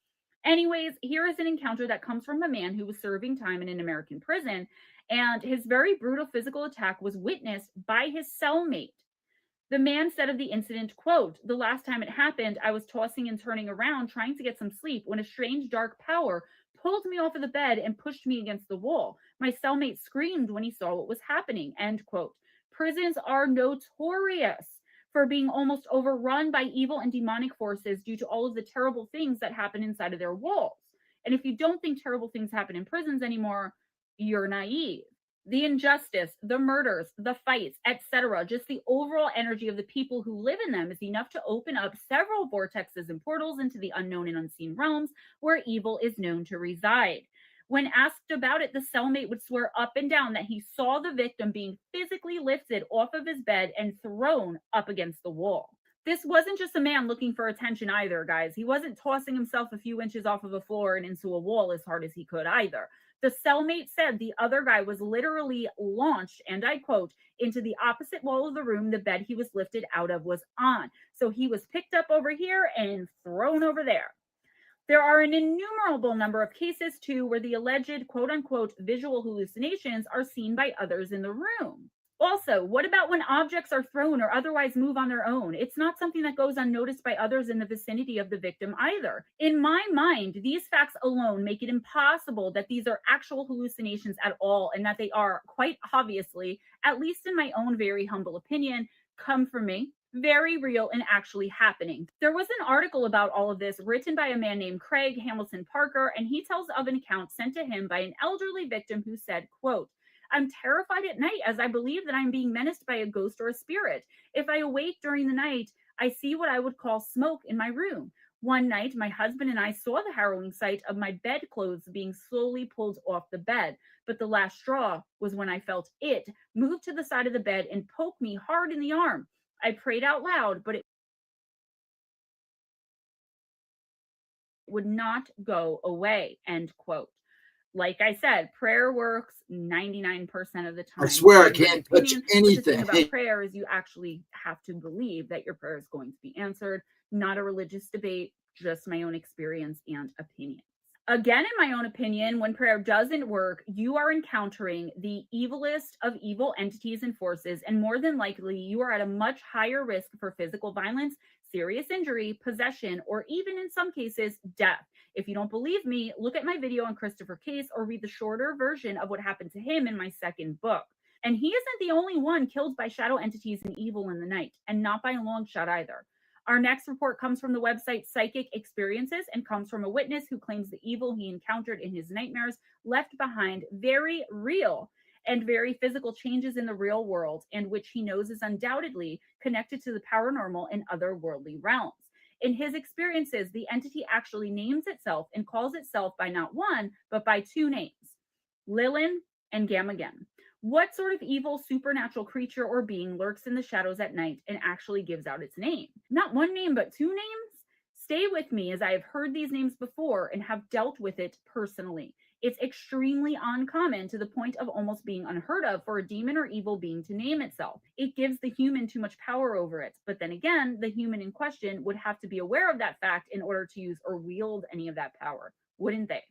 Anyways, here is an encounter that comes from a man who was serving time in an American prison, and his very brutal physical attack was witnessed by his cellmate. The man said of the incident, quote, "The last time it happened, I was tossing and turning around trying to get some sleep when a strange dark power pulled me off of the bed and pushed me against the wall. My cellmate screamed when he saw what was happening," end quote. Prisons are notorious for being almost overrun by evil and demonic forces due to all of the terrible things that happen inside of their walls. And if you don't think terrible things happen in prisons anymore, you're naive. The injustice, the murders, the fights, etc., just the overall energy of the people who live in them is enough to open up several vortexes and portals into the unknown and unseen realms where evil is known to reside. When asked about it, the cellmate would swear up and down that he saw the victim being physically lifted off of his bed and thrown up against the wall. This wasn't just a man looking for attention either, guys. He wasn't tossing himself a few inches off of a floor and into a wall as hard as he could either. The cellmate said the other guy was literally launched, and I quote, "into the opposite wall of the room the bed he was lifted out of was on." So he was picked up over here and thrown over there. There are an innumerable number of cases, too, where the alleged quote unquote visual hallucinations are seen by others in the room. Also, what about when objects are thrown or otherwise move on their own? It's not something that goes unnoticed by others in the vicinity of the victim either. In my mind, these facts alone make it impossible that these are actual hallucinations at all, and that they are, quite obviously, at least in my own very humble opinion, come from me, very real and actually happening. There was an article about all of this written by a man named Craig Hamilton Parker, and he tells of an account sent to him by an elderly victim who said, quote, "I'm terrified at night as I believe that I'm being menaced by a ghost or a spirit. If I awake during the night, I see what I would call smoke in my room. One night, my husband and I saw the harrowing sight of my bedclothes being slowly pulled off the bed. But the last straw was when I felt it move to the side of the bed and poke me hard in the arm. I prayed out loud, but it would not go away," end quote. Like I said, prayer works 99% of the time. I swear I in my can't touch opinion. But the thing anything. about prayer is you actually have to believe that your prayer is going to be answered. Not a religious debate, just my own experience and opinion. Again, in my own opinion, when prayer doesn't work, you are encountering the evilest of evil entities and forces, and more than likely, you are at a much higher risk for physical violence, serious injury, possession, or even in some cases, death. If you don't believe me, look at my video on Christopher Case or read the shorter version of what happened to him in my second book. And he isn't the only one killed by shadow entities and evil in the night, and not by a long shot either. Our next report comes from the website Psychic Experiences and comes from a witness who claims the evil he encountered in his nightmares left behind very real and very physical changes in the real world, and which he knows is undoubtedly connected to the paranormal and otherworldly realms. In his experiences, the entity actually names itself and calls itself by not one, but by two names, Lilin and Gammagen. What sort of evil supernatural creature or being lurks in the shadows at night and actually gives out its name? Not one name, but two names? Stay with me, as I have heard these names before and have dealt with it personally. It's extremely uncommon, to the point of almost being unheard of, for a demon or evil being to name itself. It gives the human too much power over it. But then again, the human in question would have to be aware of that fact in order to use or wield any of that power, wouldn't they?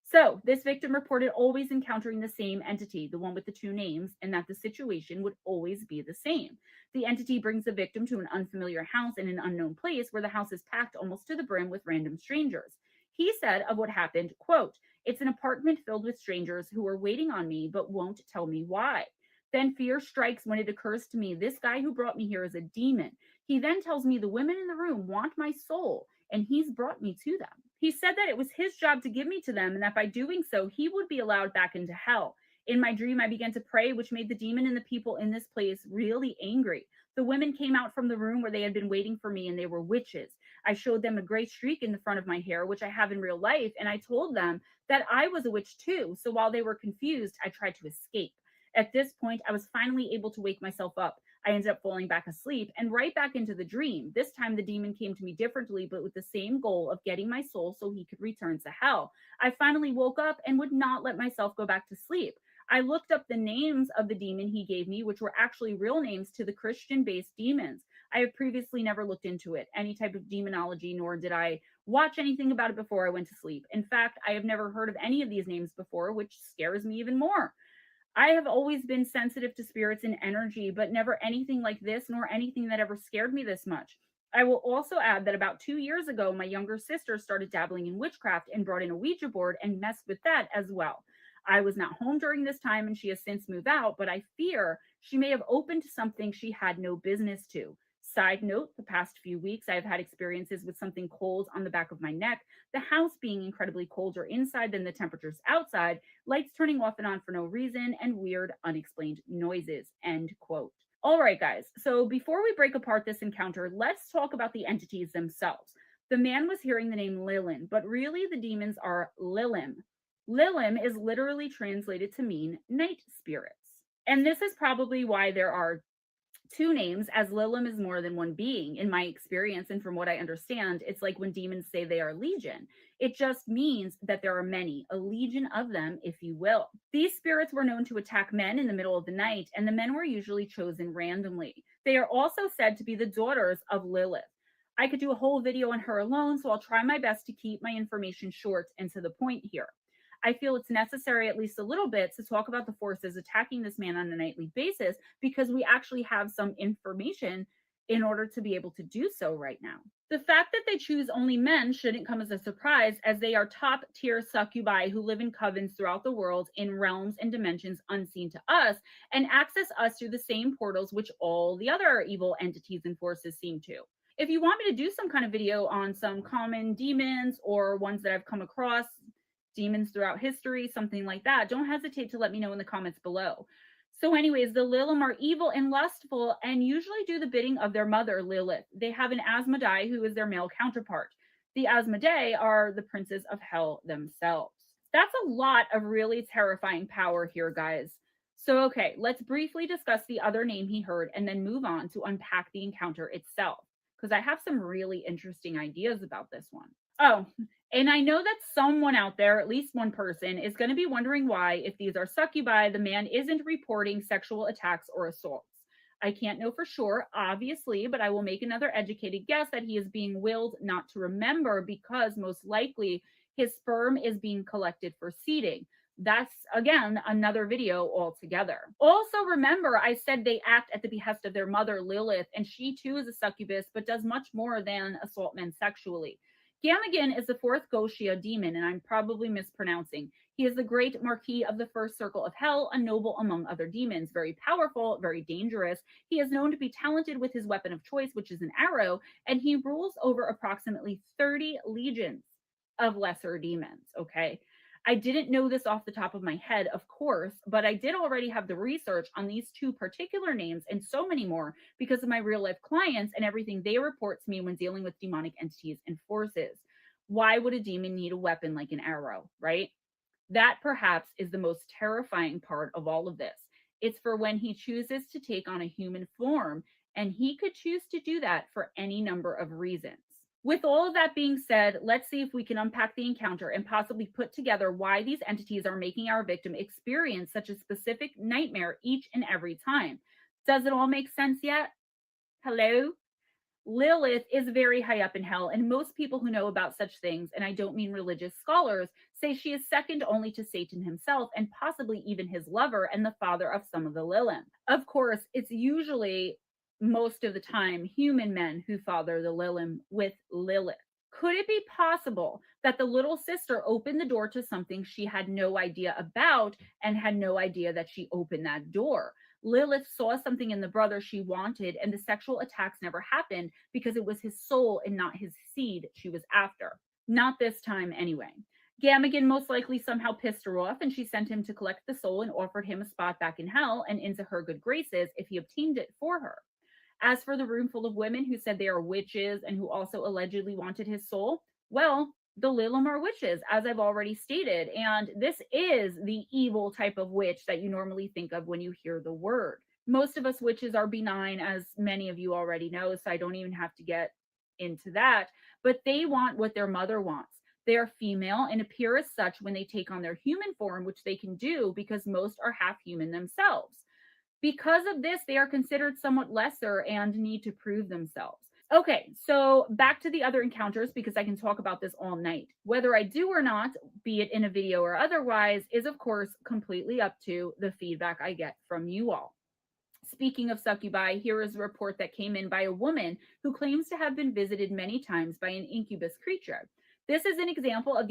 So this victim reported always encountering the same entity, the one with the two names, and that the situation would always be the same. The entity brings the victim to an unfamiliar house in an unknown place where the house is packed almost to the brim with random strangers. He said of what happened, quote, "It's an apartment filled with strangers who are waiting on me but won't tell me why. Then fear strikes when it occurs to me this guy who brought me here is a demon. He then tells me the women in the room want my soul, and he's brought me to them. He said that it was his job to give me to them, and that by doing so, he would be allowed back into hell. In my dream, I began to pray, which made the demon and the people in this place really angry. The women came out from the room where they had been waiting for me, and they were witches. I showed them a gray streak in the front of my hair, which I have in real life, and I told them that I was a witch too. So while they were confused, I tried to escape. At this point, I was finally able to wake myself up. I ended up falling back asleep and right back into the dream. This time, the demon came to me differently, but with the same goal of getting my soul so he could return to hell. I finally woke up and would not let myself go back to sleep. I looked up the names of the demon he gave me, which were actually real names to the Christian-based demons. I have previously never looked into it, any type of demonology, nor did I watch anything about it before I went to sleep. In fact, I have never heard of any of these names before, which scares me even more. I have always been sensitive to spirits and energy, but never anything like this, nor anything that ever scared me this much. I will also add that about 2 years ago, my younger sister started dabbling in witchcraft and brought in a Ouija board and messed with that as well. I was not home during this time and she has since moved out, but I fear she may have opened something she had no business to. Side note, the past few weeks, I have had experiences with something cold on the back of my neck, the house being incredibly colder inside than the temperatures outside, lights turning off and on for no reason, and weird, unexplained noises, end quote. All right, guys, so before we break apart this encounter, let's talk about the entities themselves. The man was hearing the name Lilin, but really the demons are Lilim. Lilim is literally translated to mean night spirits. And this is probably why there are two names, as Lilim is more than one being. In my experience and from what I understand, it's like when demons say they are legion. It just means that there are many, a legion of them, if you will. These spirits were known to attack men in the middle of the night, and the men were usually chosen randomly. They are also said to be the daughters of Lilith. I could do a whole video on her alone, so I'll try my best to keep my information short and to the point here. I feel it's necessary, at least a little bit, to talk about the forces attacking this man on a nightly basis, because we actually have some information in order to be able to do so right now. The fact that they choose only men shouldn't come as a surprise, as they are top tier succubi who live in covens throughout the world in realms and dimensions unseen to us and access us through the same portals which all the other evil entities and forces seem to. If you want me to do some kind of video on some common demons or ones that I've come across, demons throughout history, something like that, don't hesitate to let me know in the comments below. So anyways, the Lilim are evil and lustful and usually do the bidding of their mother, Lilith. They have an Asmodai who is their male counterpart. The Asmodai are the princes of hell themselves. That's a lot of really terrifying power here, guys. So okay, let's briefly discuss the other name he heard and then move on to unpack the encounter itself, because I have some really interesting ideas about this one. Oh, and I know that someone out there, at least one person, is going to be wondering why, if these are succubi, the man isn't reporting sexual attacks or assaults. I can't know for sure, obviously, but I will make another educated guess that he is being willed not to remember because most likely his sperm is being collected for seeding. That's, again, another video altogether. Also, remember, I said they act at the behest of their mother, Lilith, and she too is a succubus, but does much more than assault men sexually. Gamagan is the fourth Goshia demon, and I'm probably mispronouncing. He is the great Marquis of the first circle of hell, a noble among other demons, very powerful, very dangerous. He is known to be talented with his weapon of choice, which is an arrow, and he rules over approximately 30 legions of lesser demons, okay? I didn't know this off the top of my head, of course, but I did already have the research on these two particular names and so many more because of my real life clients and everything they report to me when dealing with demonic entities and forces. Why would a demon need a weapon like an arrow, right? That perhaps is the most terrifying part of all of this. It's for when he chooses to take on a human form, and he could choose to do that for any number of reasons. With all of that being said, let's see if we can unpack the encounter and possibly put together why these entities are making our victim experience such a specific nightmare each and every time. Does it all make sense yet? Hello? Lilith is very high up in hell, and most people who know about such things, and I don't mean religious scholars, say she is second only to Satan himself and possibly even his lover and the father of some of the Lilim. Of course, it's usually most of the time human men who father the Lilim with Lilith. Could it be possible that the little sister opened the door to something she had no idea about and had no idea that she opened that door? Lilith saw something in the brother she wanted, and the sexual attacks never happened because it was his soul and not his seed she was after. Not this time anyway. Gamagan most likely somehow pissed her off, and she sent him to collect the soul and offered him a spot back in hell and into her good graces if he obtained it for her. As for the room full of women who said they are witches and who also allegedly wanted his soul, well, the Lilim are witches, as I've already stated, and this is the evil type of witch that you normally think of when you hear the word. Most of us witches are benign, as many of you already know, so I don't even have to get into that, but they want what their mother wants. They are female and appear as such when they take on their human form, which they can do because most are half human themselves. Because of this, they are considered somewhat lesser and need to prove themselves. Okay, so back to the other encounters, because I can talk about this all night. Whether I do or not, be it in a video or otherwise, is of course completely up to the feedback I get from you all. Speaking of succubi, here is a report that came in by a woman who claims to have been visited many times by an incubus creature. This is an example of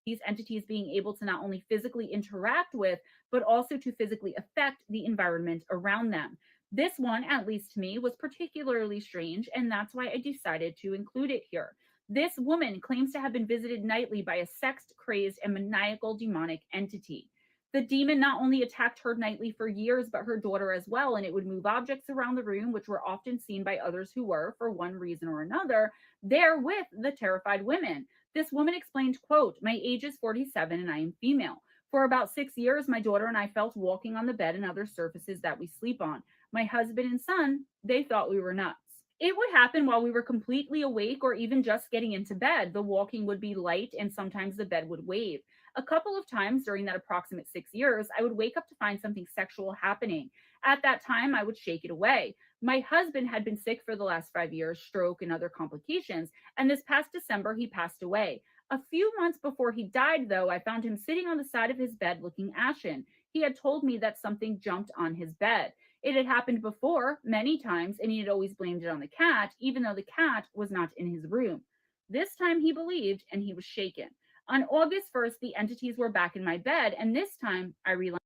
these entities being able to not only physically interact with, but also to physically affect the environment around them. This one, at least to me, was particularly strange, and that's why I decided to include it here. This woman claims to have been visited nightly by a sex-crazed and maniacal demonic entity. The demon not only attacked her nightly for years, but her daughter as well, and it would move objects around the room, which were often seen by others who were, for one reason or another, there with the terrified women. This woman explained, quote, "My age is 47 and I am female. For about 6 years, my daughter and I felt walking on the bed and other surfaces that we sleep on. My husband and son, they thought we were nuts. It would happen while we were completely awake or even just getting into bed. The walking would be light and sometimes the bed would wave. A couple of times during that approximate 6 years, I would wake up to find something sexual happening. At that time, I would shake it away. My husband had been sick for the last 5 years, stroke and other complications, and this past December, he passed away. A few months before he died, though, I found him sitting on the side of his bed looking ashen. He had told me that something jumped on his bed. It had happened before, many times, and he had always blamed it on the cat, even though the cat was not in his room. This time he believed, and he was shaken. On August 1st, the entities were back in my bed, and this time I relented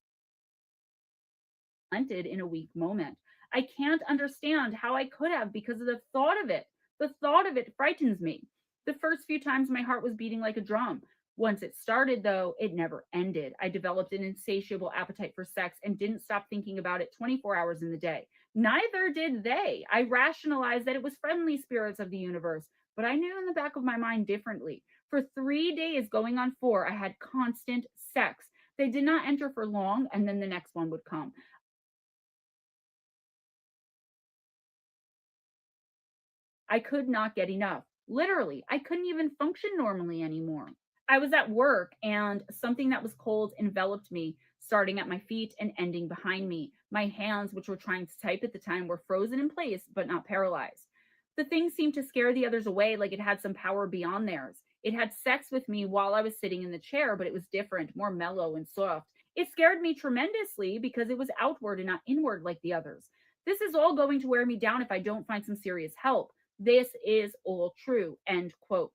in a weak moment. I can't understand how I could have because of the thought of it. The thought of it frightens me. The first few times my heart was beating like a drum. Once it started, though, it never ended. I developed an insatiable appetite for sex and didn't stop thinking about it 24 hours in the day. Neither did they. I rationalized that it was friendly spirits of the universe, but I knew in the back of my mind differently. For 3 days, going on 4, I had constant sex. They did not enter for long, and then the next one would come. I could not get enough. Literally, I couldn't even function normally anymore. I was at work and something that was cold enveloped me, starting at my feet and ending behind me. My hands, which were trying to type at the time, were frozen in place, but not paralyzed. The thing seemed to scare the others away, like it had some power beyond theirs. It had sex with me while I was sitting in the chair, but it was different, more mellow and soft. It scared me tremendously because it was outward and not inward like the others. This is all going to wear me down if I don't find some serious help. This is all true, end quote.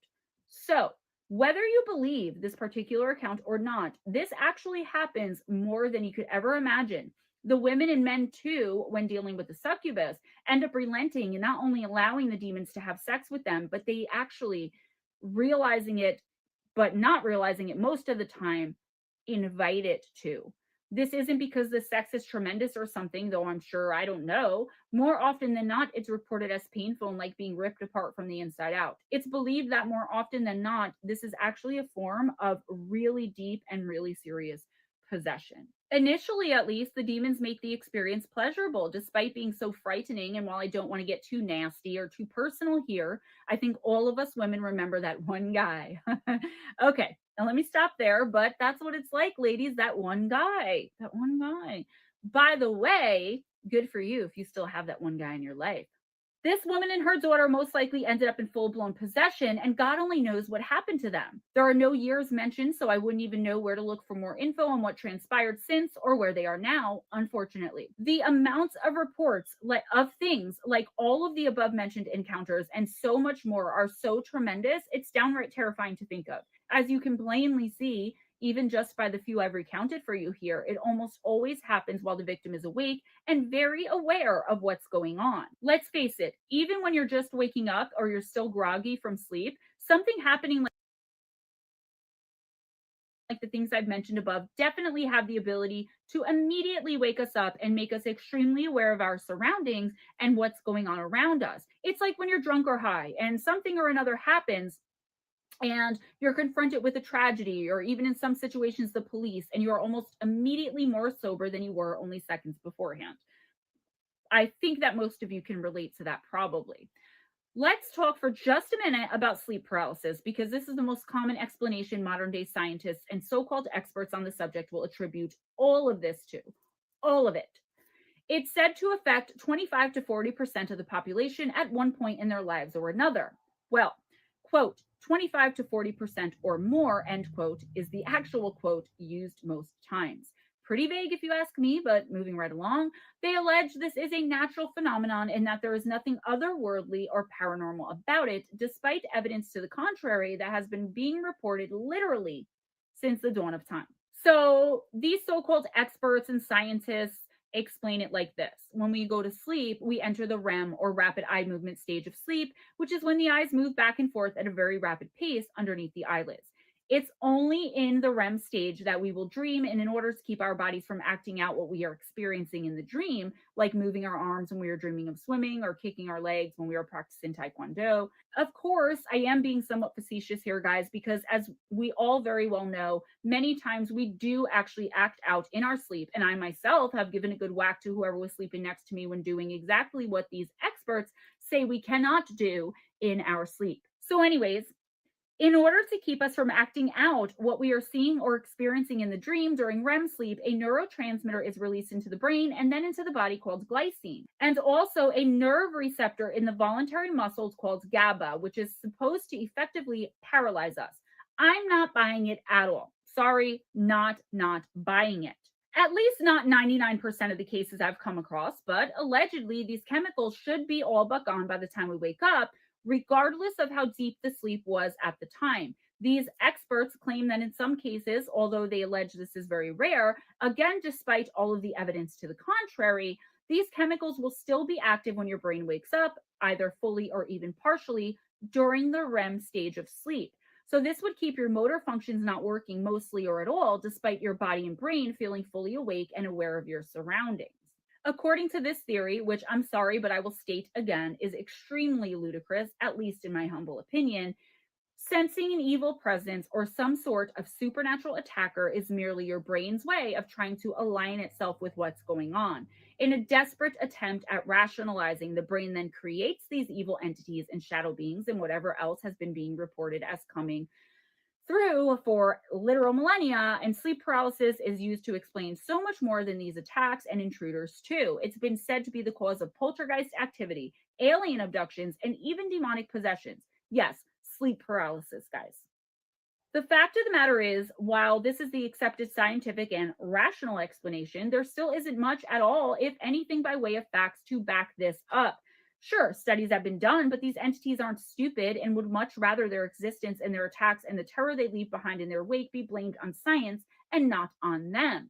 So, whether you believe this particular account or not, this actually happens more than you could ever imagine. The women and men, too, when dealing with the succubus, end up relenting and not only allowing the demons to have sex with them, but they actually realizing it, but not realizing it most of the time, invite it to. This isn't because the sex is tremendous or something, though I'm sure, I don't know. More often than not, it's reported as painful and like being ripped apart from the inside out. It's believed that more often than not, this is actually a form of really deep and really serious possession. Initially, at least, the demons make the experience pleasurable, despite being so frightening. And while I don't want to get too nasty or too personal here, I think all of us women remember that one guy. Okay, now let me stop there, but that's what it's like, ladies, that one guy. That one guy. By the way, good for you if you still have that one guy in your life. This woman and her daughter most likely ended up in full-blown possession, and God only knows what happened to them. There are no years mentioned, so I wouldn't even know where to look for more info on what transpired since or where they are now, unfortunately. The amounts of reports of things like all of the above-mentioned encounters and so much more are so tremendous, it's downright terrifying to think of. As you can plainly see, even just by the few I've recounted for you here, it almost always happens while the victim is awake and very aware of what's going on. Let's face it, even when you're just waking up or you're still groggy from sleep, something happening like the things I've mentioned above definitely have the ability to immediately wake us up and make us extremely aware of our surroundings and what's going on around us. It's like when you're drunk or high and something or another happens and you're confronted with a tragedy, or even in some situations, the police, and you're almost immediately more sober than you were only seconds beforehand. I think that most of you can relate to that probably. Let's talk for just a minute about sleep paralysis, because this is the most common explanation modern day scientists and so-called experts on the subject will attribute all of this to. All of it. It's said to affect 25 to 40% of the population at one point in their lives or another. Well, quote, 25 to 40% or more, end quote, is the actual quote used most times. Pretty vague if you ask me, but moving right along, they allege this is a natural phenomenon and that there is nothing otherworldly or paranormal about it, despite evidence to the contrary that has been being reported literally since the dawn of time. So these so-called experts and scientists explain it like this. When we go to sleep, we enter the REM or rapid eye movement stage of sleep, which is when the eyes move back and forth at a very rapid pace underneath the eyelids. It's only in the REM stage that we will dream, and in order to keep our bodies from acting out what we are experiencing in the dream, like moving our arms when we are dreaming of swimming or kicking our legs when we are practicing Taekwondo. Of course, I am being somewhat facetious here, guys, because as we all very well know, many times we do actually act out in our sleep, and I myself have given a good whack to whoever was sleeping next to me when doing exactly what these experts say we cannot do in our sleep. So anyways, in order to keep us from acting out what we are seeing or experiencing in the dream during REM sleep, a neurotransmitter is released into the brain and then into the body called glycine, and also a nerve receptor in the voluntary muscles called GABA, which is supposed to effectively paralyze us. I'm not buying it at all. Sorry, not buying it. At least not 99% of the cases I've come across, but allegedly these chemicals should be all but gone by the time we wake up, regardless of how deep the sleep was at the time. These experts claim that in some cases, although they allege this is very rare, again, despite all of the evidence to the contrary, these chemicals will still be active when your brain wakes up, either fully or even partially, during the REM stage of sleep. So this would keep your motor functions not working mostly or at all, despite your body and brain feeling fully awake and aware of your surroundings. According to this theory, which I'm sorry, but I will state again, is extremely ludicrous, at least in my humble opinion, sensing an evil presence or some sort of supernatural attacker is merely your brain's way of trying to align itself with what's going on. In a desperate attempt at rationalizing, the brain then creates these evil entities and shadow beings and whatever else has been being reported as coming through for literal millennia, and sleep paralysis is used to explain so much more than these attacks and intruders too. It's been said to be the cause of poltergeist activity, alien abductions, and even demonic possessions. Yes, sleep paralysis, guys. The fact of the matter is, while this is the accepted scientific and rational explanation, there still isn't much at all, if anything, by way of facts to back this up. Sure, studies have been done, but these entities aren't stupid and would much rather their existence and their attacks and the terror they leave behind in their wake be blamed on science and not on them.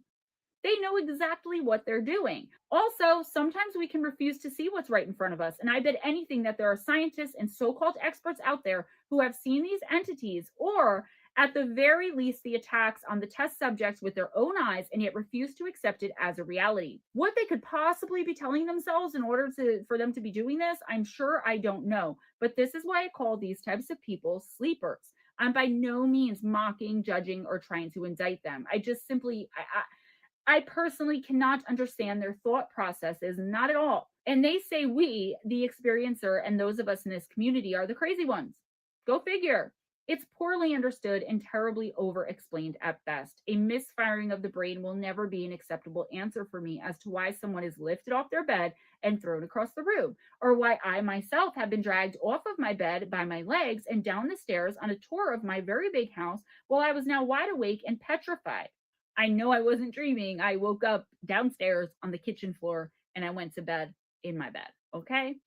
They know exactly what they're doing. Also, sometimes we can refuse to see what's right in front of us, and I bet anything that there are scientists and so-called experts out there who have seen these entities, or at the very least the attacks on the test subjects with their own eyes, and yet refuse to accept it as a reality. What they could possibly be telling themselves in order for them to be doing this, I'm sure I don't know. But this is why I call these types of people sleepers. I'm by no means mocking, judging, or trying to indict them. I just simply, I personally cannot understand their thought processes, not at all. And they say we, the experiencer, and those of us in this community are the crazy ones. Go figure. It's poorly understood and terribly over-explained at best. A misfiring of the brain will never be an acceptable answer for me as to why someone is lifted off their bed and thrown across the room, or why I myself have been dragged off of my bed by my legs and down the stairs on a tour of my very big house while I was now wide awake and petrified. I know I wasn't dreaming. I woke up downstairs on the kitchen floor and I went to bed in my bed, okay?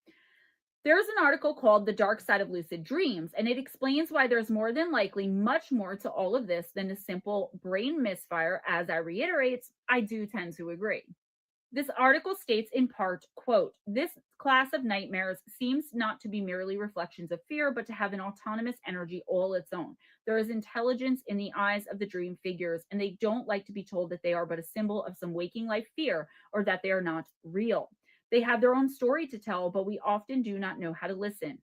There's an article called The Dark Side of Lucid Dreams, and it explains why there's more than likely much more to all of this than a simple brain misfire. As I reiterate, I do tend to agree. This article states in part, quote, "This class of nightmares seems not to be merely reflections of fear, but to have an autonomous energy all its own. There is intelligence in the eyes of the dream figures, and they don't like to be told that they are but a symbol of some waking life fear or that they are not real. They have their own story to tell, but we often do not know how to listen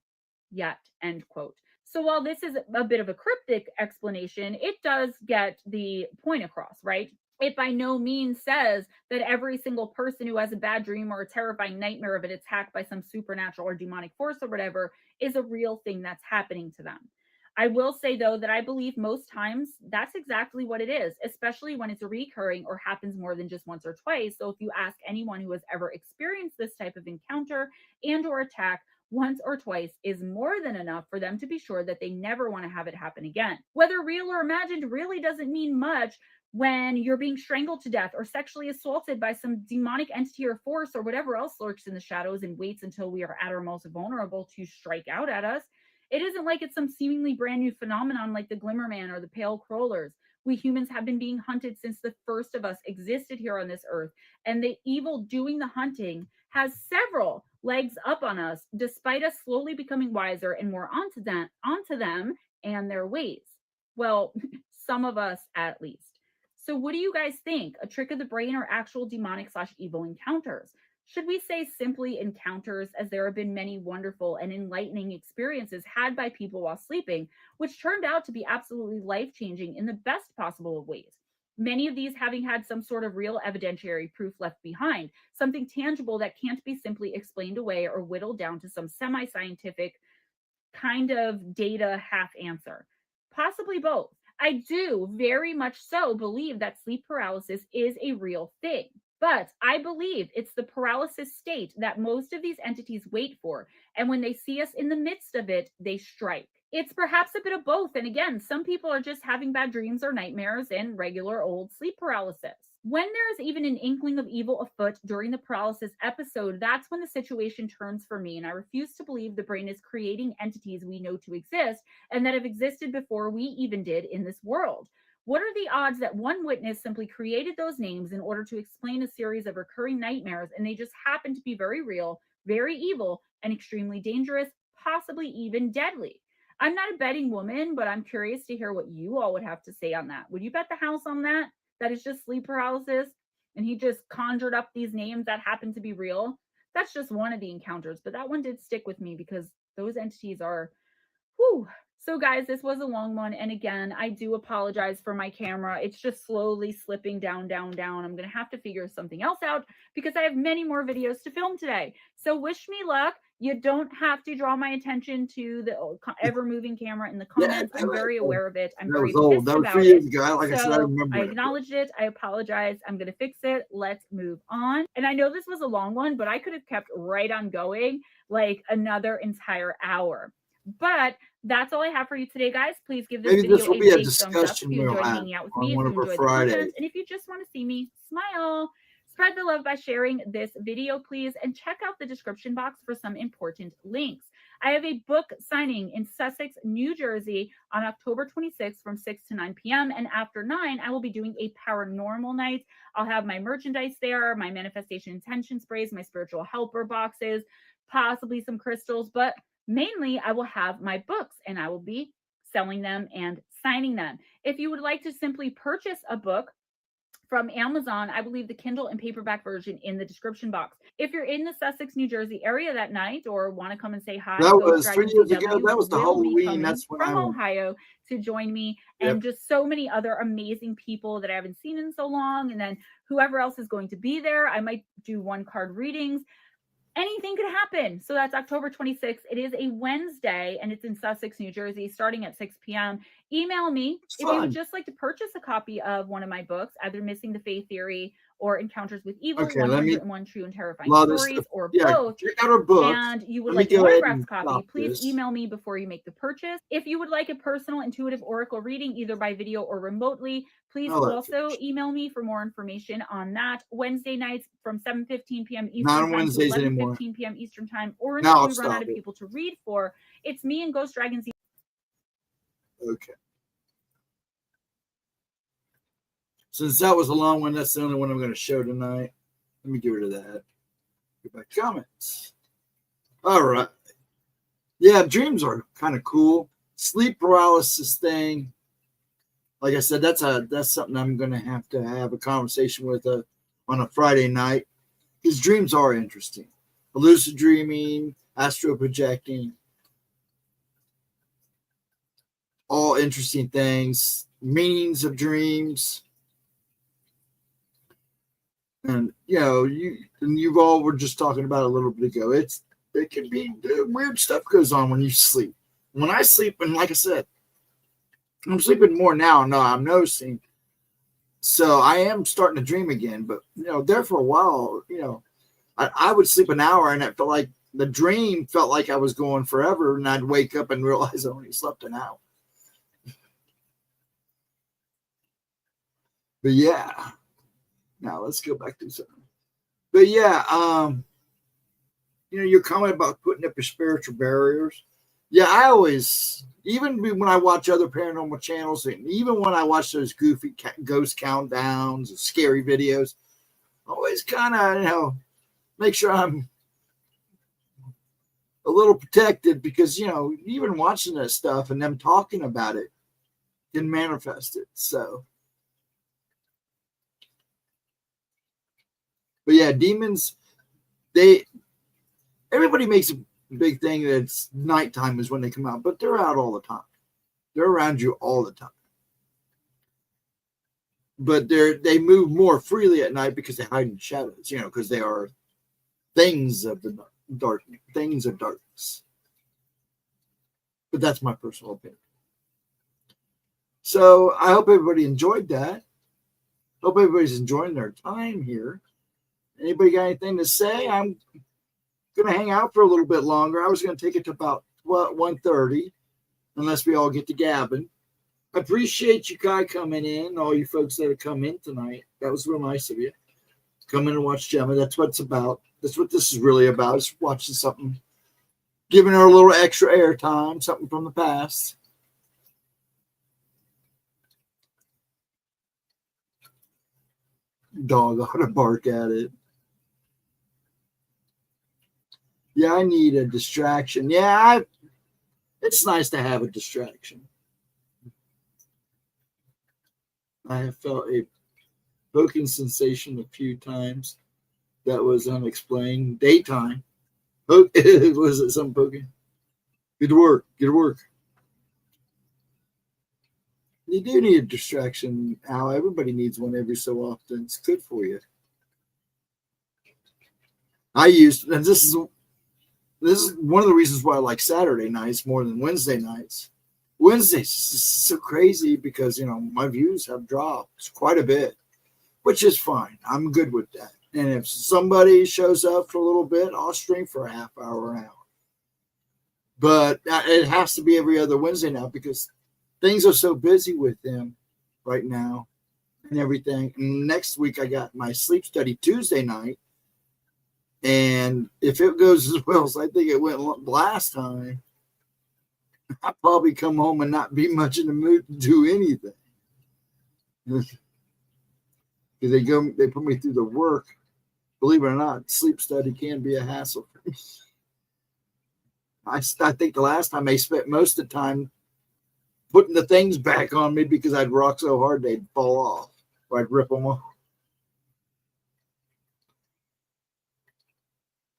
yet," end quote. So while this is a bit of a cryptic explanation, it does get the point across, right? It by no means says that every single person who has a bad dream or a terrifying nightmare of an attack by some supernatural or demonic force or whatever is a real thing that's happening to them. I will say, though, that I believe most times that's exactly what it is, especially when it's recurring or happens more than just once or twice. So if you ask anyone who has ever experienced this type of encounter and or attack, once or twice is more than enough for them to be sure that they never want to have it happen again. Whether real or imagined really doesn't mean much when you're being strangled to death or sexually assaulted by some demonic entity or force or whatever else lurks in the shadows and waits until we are at our most vulnerable to strike out at us. It isn't like it's some seemingly brand new phenomenon like the Glimmerman or the Pale Crawlers. We humans have been being hunted since the first of us existed here on this earth, and the evil doing the hunting has several legs up on us, despite us slowly becoming wiser and more onto them and their ways. Well, some of us at least. So what do you guys think? A trick of the brain or actual demonic/evil encounters? Should we say simply encounters, as there have been many wonderful and enlightening experiences had by people while sleeping, which turned out to be absolutely life-changing in the best possible of ways? Many of these having had some sort of real evidentiary proof left behind, something tangible that can't be simply explained away or whittled down to some semi-scientific kind of data half answer. Possibly both. I do very much so believe that sleep paralysis is a real thing, but I believe it's the paralysis state that most of these entities wait for, and when they see us in the midst of it, they strike. It's perhaps a bit of both, and again, some people are just having bad dreams or nightmares and regular old sleep paralysis. When there is even an inkling of evil afoot during the paralysis episode, that's when the situation turns for me, and I refuse to believe the brain is creating entities we know to exist and that have existed before we even did in this world. What are the odds that one witness simply created those names in order to explain a series of recurring nightmares, and they just happen to be very real, very evil, and extremely dangerous, possibly even deadly? I'm not a betting woman, but I'm curious to hear what you all would have to say on that. Would you bet the house on that? That is just sleep paralysis, and he just conjured up these names that happen to be real? That's just one of the encounters, but that one did stick with me because those entities are, whew. So guys, this was a long one, and again, I do apologize for my camera. It's just slowly slipping down. I'm gonna have to figure something else out because I have many more videos to film today. So wish me luck. You don't have to draw my attention to the ever-moving camera in the comments. I'm very aware of it. I'm very pissed about it. Like I said, I remember I acknowledged it. I apologize. I'm going to fix it. Let's move on. And I know this was a long one, but I could have kept right on going like another entire hour. But that's all I have for you today, guys. Please give this video a big thumbs up if you enjoyed hanging out with me, if you enjoyed the content, and if you just want to see me smile. Spread the love by sharing this video, please, and check out the description box for some important links. I have a book signing in Sussex, New Jersey on October 26th from 6 to 9 p.m. And after 9, I will be doing a paranormal night. I'll have my merchandise there, my manifestation intention sprays, my spiritual helper boxes, possibly some crystals, but mainly I will have my books and I will be selling them and signing them. If you would like to simply purchase a book from Amazon, I will leave the Kindle and paperback version in the description box. If you're in the Sussex, New Jersey area that night or want to come and say hi, that was 3 years ago. That was the Halloween. That's when from Ohio to join me, and just so many other amazing people that I haven't seen in so long. And then whoever else is going to be there, I might do one-card readings. Anything could happen. So that's October 26th. It is a Wednesday, and it's in Sussex, New Jersey, starting at 6 p.m. Email me if you would just like to purchase a copy of one of my books, either Missing the Fae Theory or Encounters with Evil, Okay, let me 101 True and Terrifying love this Stories, stuff. or Yeah, both, check out our book. and you would Let me like an go ahead autographed and copy, stop please this. email me before you make the purchase. If you would like a personal intuitive oracle reading, either by video or remotely, please Oh, that's also email me for more information on that. Wednesday nights from 7:15 p.m. not Eastern on time to Wednesdays anymore. 11:15 p.m. Eastern time, or Now until I'll we run out stop of it. people to read for. It's me and Ghostdragonzw. Okay. Since that was a long one, that's the only one I'm going to show tonight. Let me get rid of that. Get back to comments. All right. Yeah, dreams are kind of cool. Sleep paralysis thing. Like I said, that's something I'm going to have a conversation with on a Friday night. His dreams are interesting. Lucid dreaming, astral projecting, all interesting things. Meanings of dreams. And you all were just talking about a little bit ago. It can be weird stuff goes on when you sleep. When I sleep, and like I said, I'm sleeping more now. No, I'm noticing. So I am starting to dream again. But there for a while, I would sleep an hour, and it felt like the dream felt like I was going forever, and I'd wake up and realize I only slept an hour. But yeah. Now let's go back to something. But yeah, your comment about putting up your spiritual barriers. Yeah, I always, even when I watch other paranormal channels, and even when I watch those goofy ghost countdowns and scary videos, I always kind of, make sure I'm a little protected because, even watching that stuff and them talking about it can manifest it. So. But yeah, demons, everybody makes a big thing that it's nighttime is when they come out, but they're out all the time. They're around you all the time. But they move more freely at night because they hide in shadows, because they are things of the darkness, things of darkness. But that's my personal opinion. So I hope everybody enjoyed that. Hope everybody's enjoying their time here. Anybody got anything to say? I'm going to hang out for a little bit longer. I was going to take it to about 1:30, unless we all get to gabbing. I appreciate you guys coming in, all you folks that have come in tonight. That was real nice of you. Come in and watch Gemma. That's what it's about. That's what this is really about. Is watching something, giving her a little extra airtime, something from the past. Dog ought to bark at it. Yeah, I need a distraction. Yeah, it's nice to have a distraction. I have felt a poking sensation a few times that was unexplained. Daytime. Was it some poking? Get to work. Get to work. You do need a distraction, Al. Everybody needs one every so often. It's good for you. And this is one of the reasons why I like Saturday nights more than Wednesday nights. Wednesdays is so crazy because, my views have dropped quite a bit, which is fine. I'm good with that. And if somebody shows up for a little bit, I'll stream for a half hour, an hour. But it has to be every other Wednesday now because things are so busy with them right now and everything. And next week, I got my sleep study Tuesday night. And if it goes as well as I think it went last time, I'll probably come home and not be much in the mood to do anything. Because they put me through the work. Believe it or not, sleep study can be a hassle for me. I think the last time they spent most of the time putting the things back on me because I'd rock so hard they'd fall off or I'd rip them off.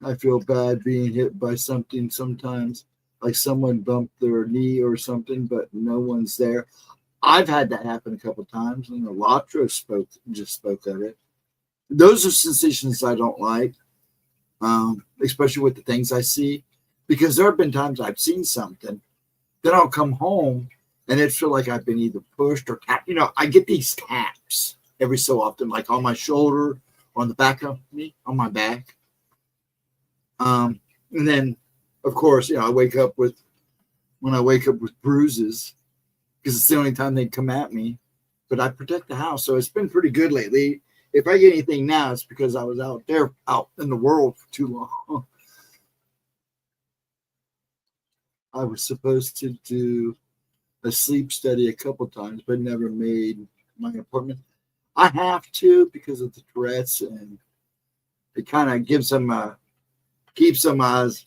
I feel bad being hit by something sometimes, like someone bumped their knee or something, but no one's there. I've had that happen a couple of times, and Latro spoke of it. Those are sensations I don't like, especially with the things I see, because there have been times I've seen something, then I'll come home and it feel like I've been either pushed or tapped. I get these taps every so often, like on my shoulder on the back of me, on my back. And then, of course, you know, when I wake up with bruises, because it's the only time they come at me. But I protect the house, so it's been pretty good lately. If I get anything now, it's because I was out in the world for too long. I was supposed to do a sleep study a couple times, but never made my appointment. I have to because of the Tourette's, and it kind of gives them keeps them as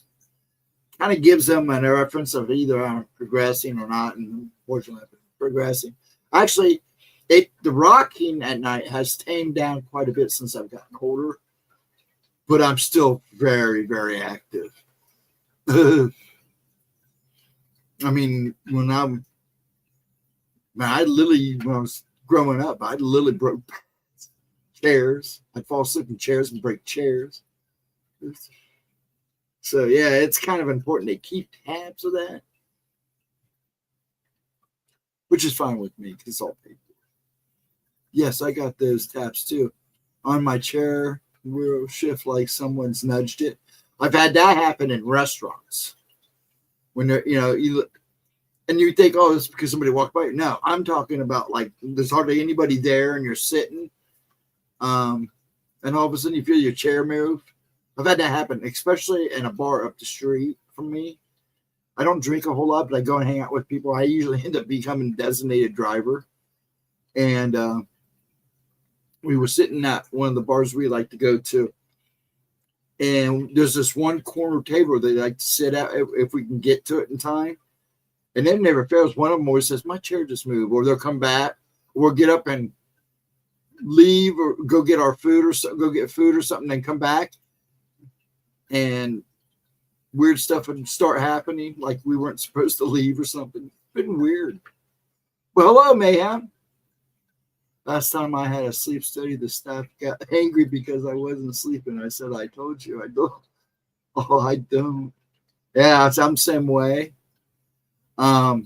kind of gives them a reference of either I'm progressing or not, and unfortunately I'm progressing. Actually, the rocking at night has tamed down quite a bit since I've gotten older, but I'm still very, very active. I mean, when I was growing up, I literally broke chairs. I'd fall asleep in chairs and break chairs. So yeah, it's kind of important to keep tabs of that, which is fine with me because it's all paid for. Yes, I got those taps too. On my chair, will shift like someone's nudged it. I've had that happen in restaurants when they're, you know, and you think, oh, it's because somebody walked by. No, I'm talking about like there's hardly anybody there and you're sitting, and all of a sudden you feel your chair move. I've had that happen, especially in a bar up the street from me. I don't drink a whole lot, but I go and hang out with people. I usually end up becoming designated driver. And we were sitting at one of the bars we like to go to. And there's this one corner table they like to sit at if we can get to it in time. And it never fails. One of them always says, my chair just moved. Or they'll come back. Or we'll get up and leave or go get our food or go get food or something, then come back. And weird stuff would start happening, like we weren't supposed to leave or something. It's been weird. Well, hello, Mayhem. Last time I had a sleep study, the staff got angry because I wasn't sleeping. I said, I told you I don't. Oh, I don't. Yeah, I'm the same way. I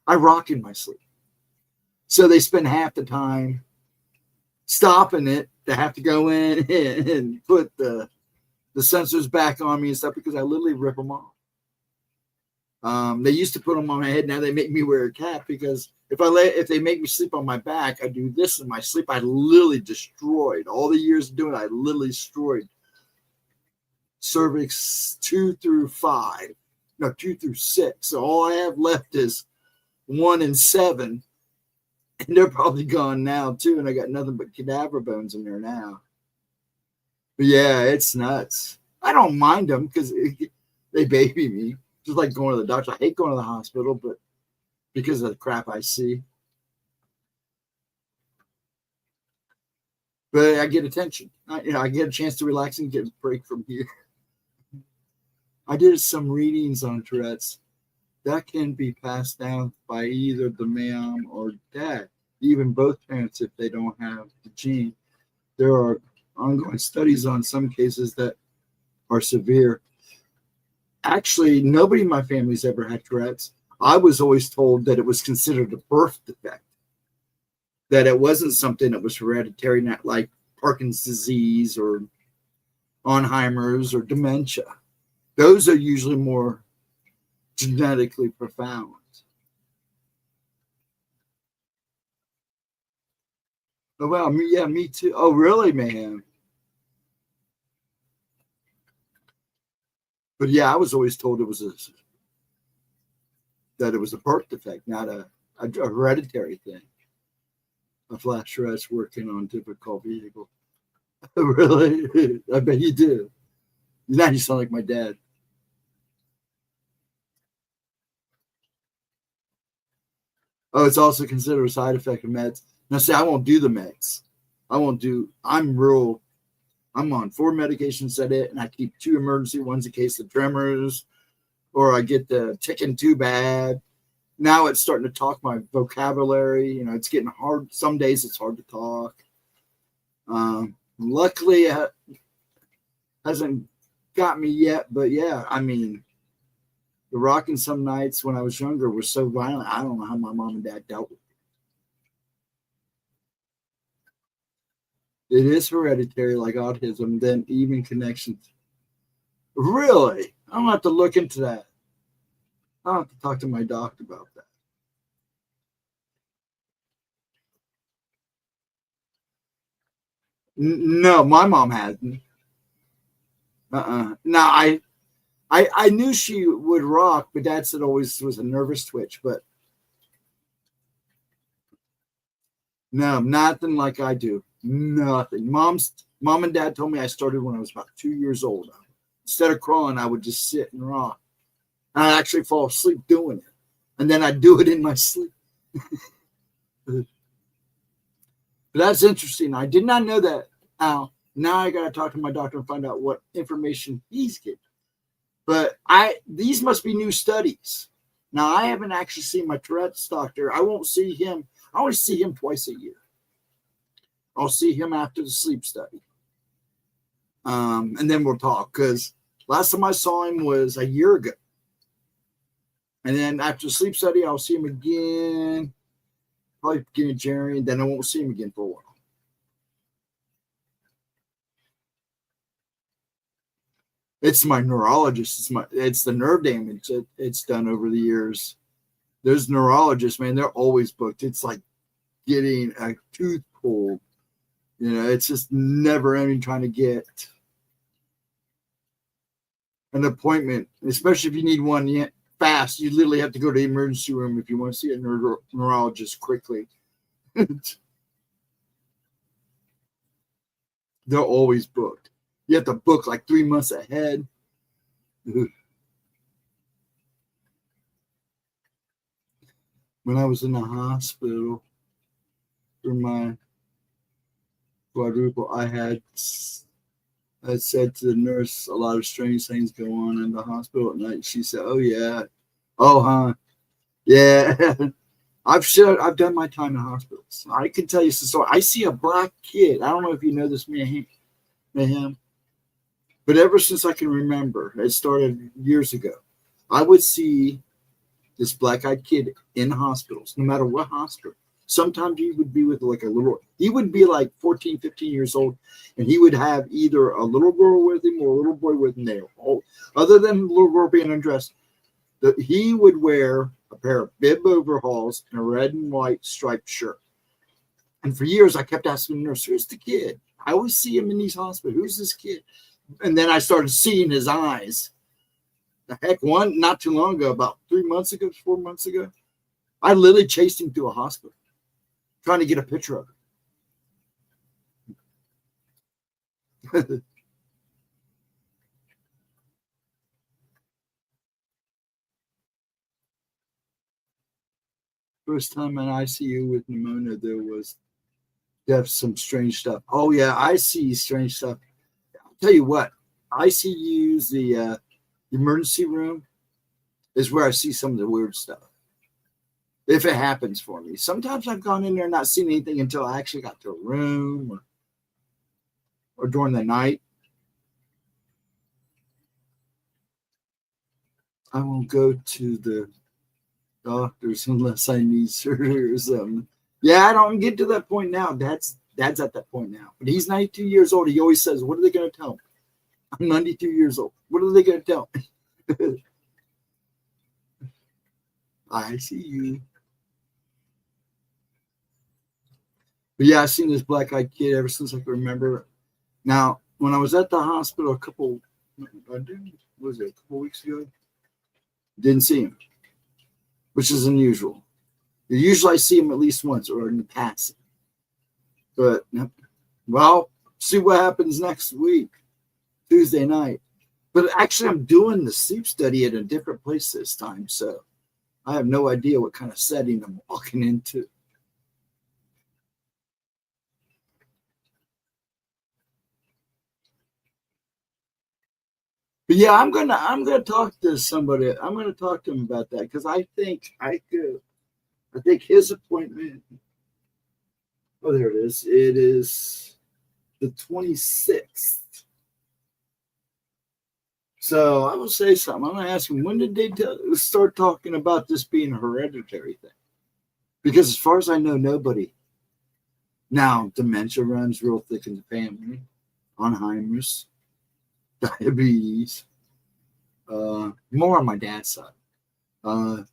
rock in my sleep. So they spend half the time stopping it to have to go in and put the sensors back on me and stuff because I literally rip them off. They used to put them on my head. Now they make me wear a cap because if they make me sleep on my back, I do this in my sleep. I literally destroyed all the years of doing it. I literally destroyed cervix 2 through 6. So all I have left is 1 and 7, and they're probably gone now too. And I got nothing but cadaver bones in there now. But yeah, it's nuts. I don't mind them because they baby me. Just like going to the doctor. I hate going to the hospital, but because of the crap I see. But I get attention. I get a chance to relax and get a break from here. I did some readings on Tourette's. That can be passed down by either the mom or dad, even both parents if they don't have the gene. There are ongoing studies on some cases that are severe. Actually, nobody in my family's ever had Tourette's. I was always told that it was considered a birth defect, that it wasn't something that was hereditary, not like Parkinson's disease or Alzheimer's or dementia. Those are usually more genetically profound. Oh, wow. Me too. Oh, really, man? But yeah, I was always told it was a birth defect, not a hereditary thing. A flash rush working on difficult vehicle. Really? I bet you do. Now you sound like my dad. Oh, it's also considered a side effect of meds. Now, see, I won't do the meds. I'm on 4 medications at it, and I keep 2 emergency ones in case of tremors, or I get the ticking too bad. Now it's starting to talk my vocabulary. It's getting hard. Some days it's hard to talk. Luckily, it hasn't got me yet, but yeah, I mean, the rocking some nights when I was younger was so violent. I don't know how my mom and dad dealt with it. It is hereditary, like autism, then even connections. Really? I'm going to have to look into that. I'll have to talk to my doctor about that. No, my mom hasn't. No, I knew she would rock, but Dad said always was a nervous twitch. But no, nothing like I do. Nothing. Mom and Dad told me I started when I was about 2 years old. Instead of crawling, I would just sit and rock. And I'd actually fall asleep doing it. And then I'd do it in my sleep. But that's interesting. I did not know that. Now I got to talk to my doctor and find out what information he's getting. But these must be new studies. Now, I haven't actually seen my Tourette's doctor. I won't see him. I only see him twice a year. I'll see him after the sleep study. And then we'll talk, because last time I saw him was a year ago. And then after the sleep study, I'll see him again, probably beginning of January, and then I won't see him again for a while. It's my neurologist. It's the nerve damage that it's done over the years. Those neurologists, man, they're always booked. It's like getting a tooth pulled. You know, it's just never ending trying to get an appointment, especially if you need one fast. You literally have to go to the emergency room if you want to see a neurologist quickly. They're always booked. You have to book like 3 months ahead. When I was in the hospital for my quadruple, I said to the nurse, a lot of strange things go on in the hospital at night. She said, "Oh yeah, oh huh, yeah." I've done my time in hospitals. I can tell you some story. I see a black kid. I don't know if you know this man, but ever since I can remember, it started years ago. I would see this black-eyed kid in hospitals, no matter what hospital. Sometimes he would be with he would be like 14, 15 years old, and he would have either a little girl with him or a little boy with him there. Other than the little girl being undressed, he would wear a pair of bib overalls and a red and white striped shirt. And for years, I kept asking the nurse, "Who's the kid? I always see him in these hospitals. Who's this kid?" And then I started seeing his eyes. The heck, one not too long ago, about 4 months ago, I literally chased him through a hospital, trying to get a picture of him. First time in ICU with pneumonia, there was some strange stuff. Oh yeah, I see strange stuff. I'll tell you what, ICU's the emergency room is where I see some of the weird stuff. If it happens for me, sometimes I've gone in there and not seen anything until I actually got to a room or during the night. I won't go to the doctors unless I need surgery or something. Yeah, I don't get to that point now. Dad's at that point now. But he's 92 years old. He always says, "What are they going to tell me? I'm 92 years old. What are they going to tell me?" I see you. But yeah, I've seen this black-eyed kid ever since I can remember. Now, when I was at the hospital a couple weeks ago, didn't see him, which is unusual. Usually I see him at least once or in the past. But, well, see what happens next week, Tuesday night. But actually, I'm doing the sleep study at a different place this time, so I have no idea what kind of setting I'm walking into. But yeah, I'm gonna talk to somebody. I'm gonna talk to him about that because I think his appointment. Oh, there it is. It is the 26th. So I will say something. I'm gonna ask him, when did they start talking about this being a hereditary thing? Because as far as I know, nobody Now, dementia runs real thick in the family. Alzheimer's, diabetes, more on my dad's side. I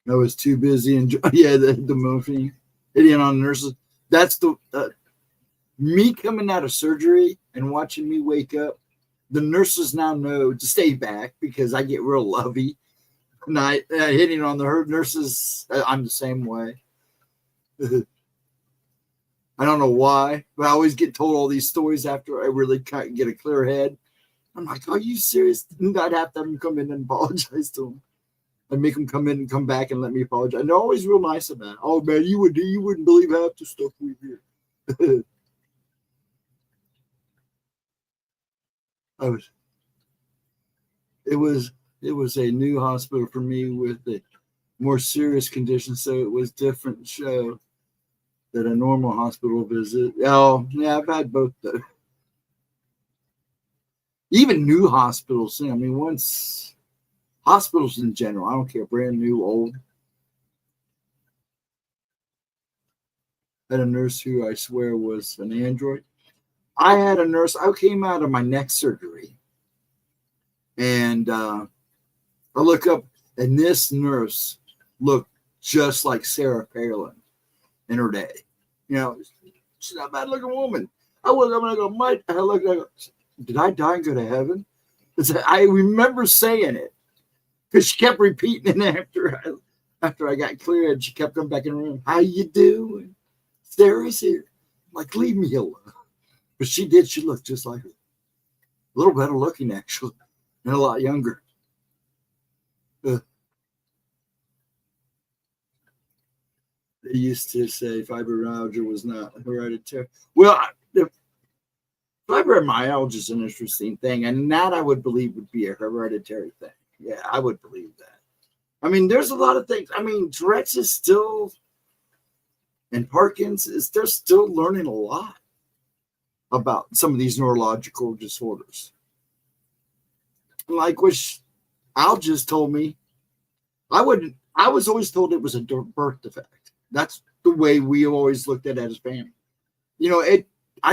was too busy yeah, the morphine, hitting on nurses. That's the me coming out of surgery and watching me wake up. The nurses now know to stay back because I get real lovey. And I hitting on the nurses. I'm the same way. I don't know why, but I always get told all these stories after I really get a clear head. I'm like, are you serious? I'd have to have them come in and apologize to them. I'd make them come in and come back and let me apologize. And they're always real nice about it. Oh man, you wouldn't believe half the stuff we hear. It was a new hospital for me with a more serious condition, so it was different show than a normal hospital visit. Oh yeah, I've had both though. Even new hospitals. I mean, once hospitals in general, I don't care, brand new, old. I had a nurse who I swear was an android. I had a nurse. I came out of my neck surgery, and I look up, and this nurse looked just like Sarah Palin in her day. You know, she's not a bad looking woman. I was going to go, I looked at her, did I die and go to heaven? I remember saying it because she kept repeating it after I got cleared. She kept coming back in the room. How you doing? Sarah's here. I'm like, leave me alone. But she did. She looked just like her. A little better looking, actually, and a lot younger. They used to say fibromyalgia was not hereditary. Well, fibromyalgia is an interesting thing, and that I would believe would be a hereditary thing. Yeah, I would believe that. I mean, there's a lot of things. I mean, Tourette's is still, and Parkinson's, they're still learning a lot about some of these neurological disorders. Like which Al just told me, I was always told it was a birth defect. That's the way we always looked at it as family. You know, I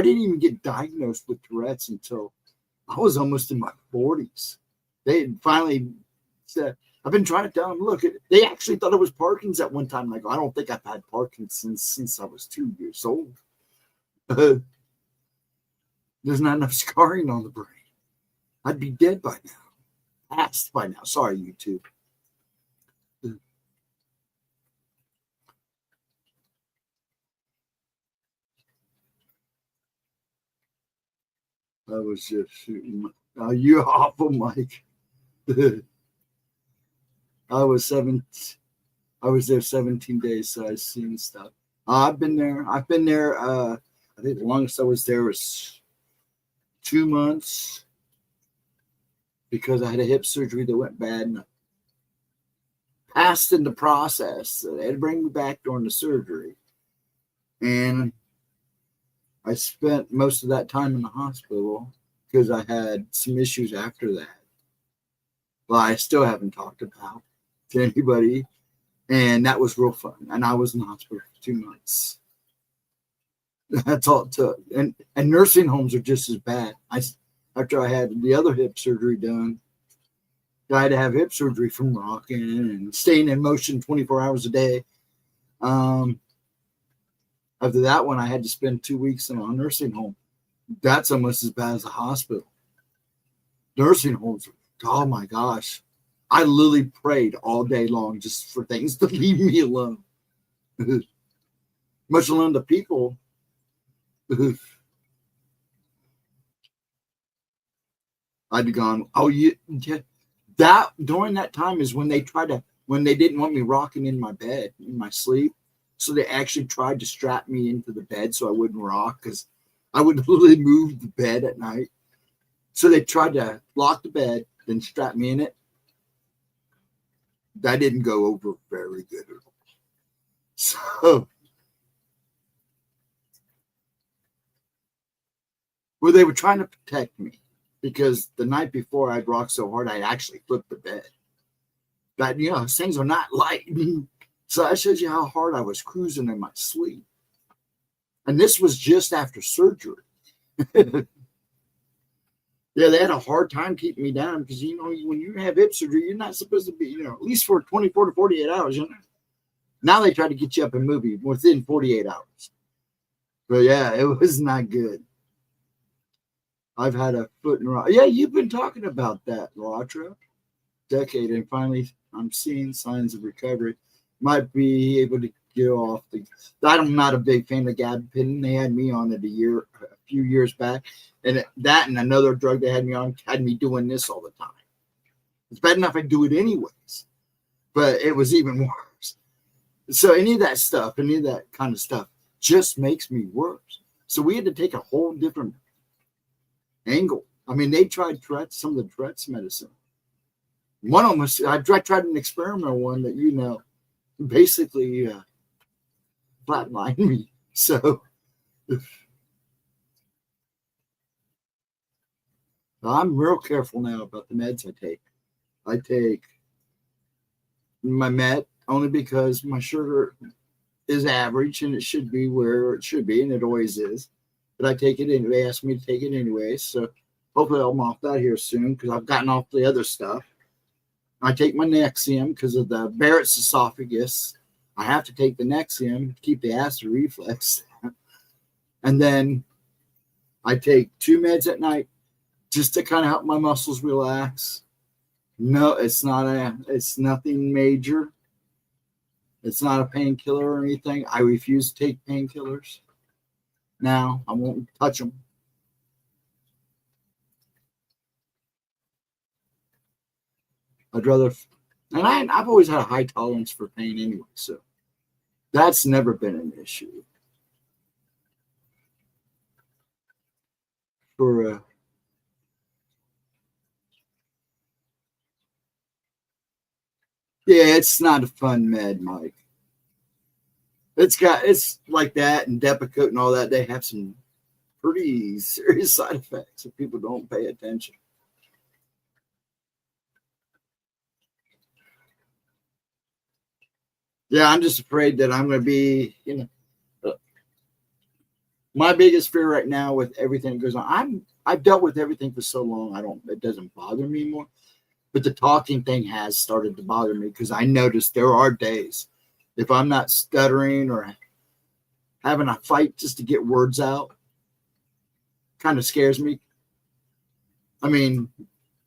didn't even get diagnosed with Tourette's until I was almost in my 40s. They finally said, I've been trying to tell them, look, they actually thought it was Parkinson's at one time. Like, I don't think I've had Parkinson's since I was 2 years old. There's not enough scarring on the brain. I'd be dead by now. Passed by now. Sorry, YouTube. I was just shooting. You awful, Mike. I was there 17 days, so I've seen stuff. I've been there. I think the longest I was there was 2 months because I had a hip surgery that went bad and passed in the process. So they had to bring me back during the surgery. And I spent most of that time in the hospital because I had some issues after that. Well, I still haven't talked about to anybody. And that was real fun. And I was in the hospital for 2 months. That's all it took. And nursing homes are just as bad. After I had the other hip surgery done, I had to have hip surgery from rocking and staying in motion 24 hours a day. After that one, I had to spend 2 weeks in a nursing home. That's almost as bad as a hospital. Nursing homes, oh my gosh. I literally prayed all day long just for things to leave me alone. Much alone the people. I'd gone, oh, yeah. That during that time is when they didn't want me rocking in my bed, in my sleep. So they actually tried to strap me into the bed so I wouldn't rock because I would literally move the bed at night. So they tried to lock the bed, then strap me in it. That didn't go over very good at all. So, well, they were trying to protect me. because the night before I'd rocked so hard, I actually flipped the bed. But, you know, things are not light. So that shows you how hard I was cruising in my sleep. And this was just after surgery. Yeah, they had a hard time keeping me down because, you know, when you have hip surgery, you're not supposed to be, you know, at least for 24 to 48 hours, you know. Now they try to get you up and move you within 48 hours. But yeah, it was not good. I've had a foot in rock. Yeah, you've been talking about that, Latra. Decade, and finally I'm seeing signs of recovery. Might be able to get off the. I'm not a big fan of gabapentin. They had me on it a few years back, and that and another drug they had me on had me doing this all the time. It's bad enough I do it anyways, but it was even worse. So any of that kind of stuff just makes me worse. So we had to take a whole different angle. I mean, they tried some of the Tourette's medicine. One of them was, I tried an experimental one that, you know, basically flatlined me. So I'm real careful now about the meds I take. I take my med only because my sugar is average and it should be where it should be, and it always is. But I take it anyway. They asked me to take it anyway. So hopefully I'm off that here soon because I've gotten off the other stuff. I take my Nexium because of the Barrett's esophagus. I have to take the Nexium to keep the acid reflux. And then I take 2 meds at night just to kind of help my muscles relax. No, it's nothing major. It's not a painkiller or anything. I refuse to take painkillers. Now, I won't touch them. I'd rather, and I've always had a high tolerance for pain anyway, so that's never been an issue. For yeah, it's not a fun med, Mike. It's like that and Depakote and all that. They have some pretty serious side effects if people don't pay attention. Yeah, I'm just afraid that I'm going to be, you know, my biggest fear right now with everything that goes on. I've dealt with everything for so long. It doesn't bother me anymore. But the talking thing has started to bother me because I noticed there are days if I'm not stuttering or having a fight just to get words out, kind of scares me. I mean,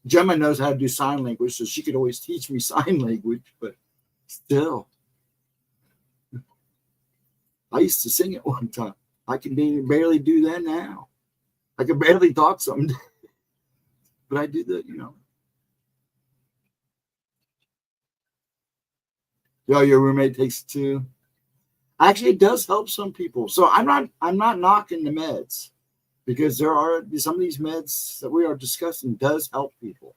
Gemma knows how to do sign language, so she could always teach me sign language, but still. I used to sing it one time. I can barely do that now. I can barely talk some days. But I do that, you know. Yo, your roommate takes it too. Actually, it does help some people. So I'm not knocking the meds because there are some of these meds that we are discussing does help people.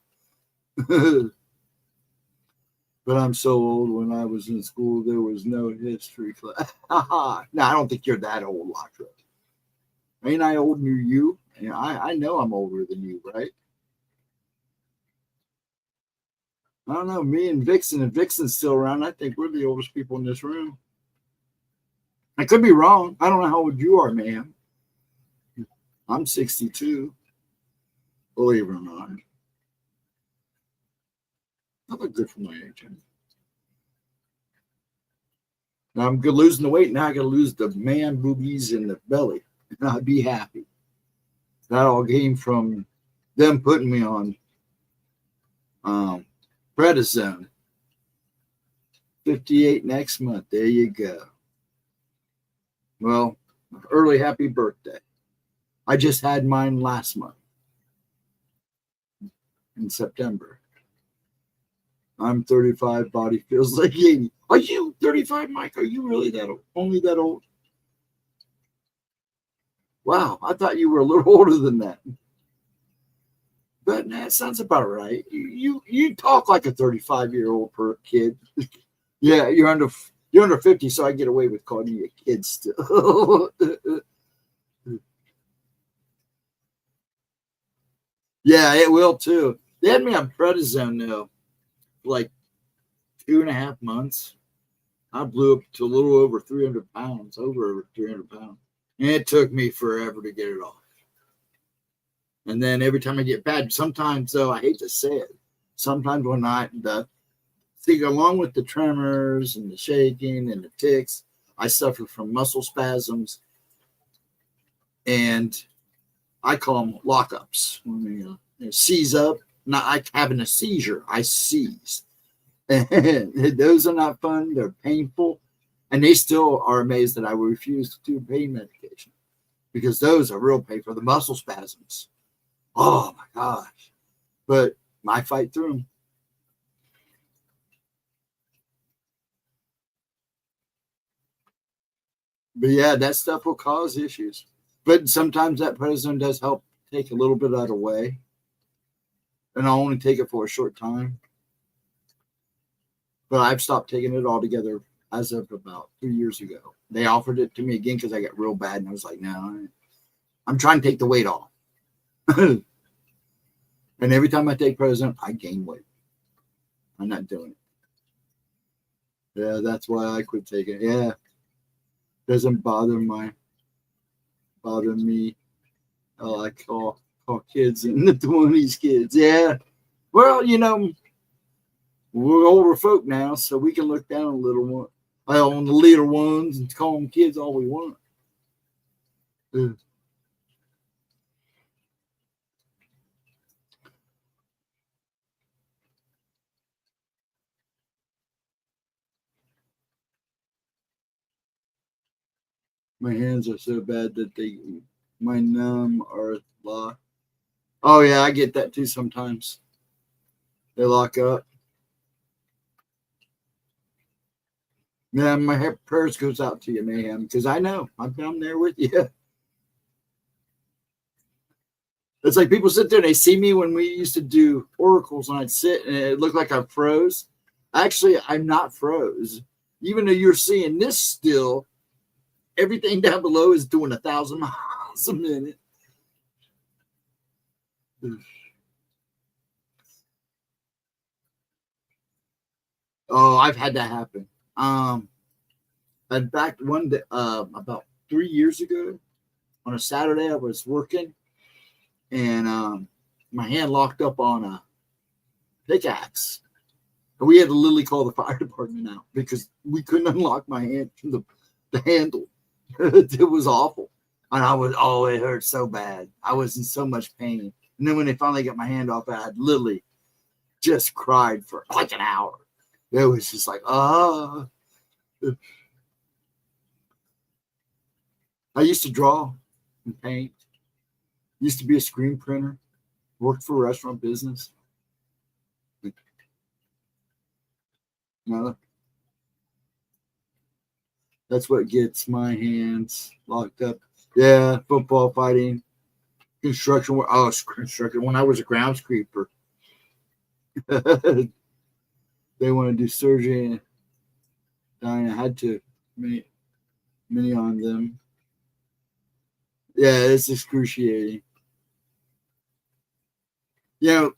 But I'm so old. When I was in school, there was no history class. No, I don't think you're that old, Latra. Ain't I older than you? Yeah, I know I'm older than you, right? I don't know. Me and Vixen, if Vixen's still around, I think we're the oldest people in this room. I could be wrong. I don't know how old you are, ma'am. I'm 62. Believe it or not. I look good for my age. Now I'm good losing the weight. Now I got to lose the man boobies in the belly. And I'd be happy. That all came from them putting me on prednisone. 58 next month. There you go. Well, early happy birthday. I just had mine last month in September. I'm 35. Body feels like 80. Are you 35, Mike? Are you really that old? Only that old? Wow, I thought you were a little older than that. But that sounds about right. You talk like a 35-year-old kid. Yeah, you're under 50, so I get away with calling you a kid still. Yeah, it will too. They had me on prednisone though, for like 2.5 months. I blew up to a little over 300 pounds, over 300 pounds. And it took me forever to get it off. And then every time I get bad, sometimes though, I hate to say it, sometimes when see, along with the tremors and the shaking and the tics, I suffer from muscle spasms, and I call them lockups. When you seize up, not like having a seizure, I seize. And those are not fun. They're painful, and they still are amazed that I refuse to do pain medication because those are real pain for the muscle spasms. Oh my gosh! But I fight through them. But yeah, that stuff will cause issues. But sometimes that prednisone does help take a little bit out of the way. And I'll only take it for a short time. But I've stopped taking it altogether as of about 3 years ago. They offered it to me again because I got real bad. And I was like, no, I'm trying to take the weight off. And every time I take prednisone, I gain weight. I'm not doing it. Yeah, that's why I quit taking it. Yeah. Doesn't bother me. I call kids in the 20s kids. Yeah. Well, we're older folk now, so we can look down on on the little ones and call them kids all we want. My hands are so bad that my numb are locked. Oh yeah, I get that too sometimes. They lock up. Yeah, my prayers goes out to you, Mayhem, because I know I'm there with you. It's like people sit there and they see me when we used to do oracles, and I'd sit and it looked like I froze. Actually, I'm not froze. Even though you're seeing this still, everything down below is doing 1,000 miles a minute. Oh, I've had that happen. And back one day, about 3 years ago, on a Saturday, I was working, and my hand locked up on a pickaxe. And we had to literally call the fire department out because we couldn't unlock my hand from the handle. It was awful. And it hurt so bad. I was in so much pain. And then when they finally got my hand off, I had literally just cried for like an hour. It was just like, I used to draw and paint. Used to be a screen printer. Worked for a restaurant business. That's what gets my hands locked up. Yeah, football, fighting, construction. Construction. When I was a groundskeeper, they want to do surgery, and I had to many on them. Yeah, it's excruciating. I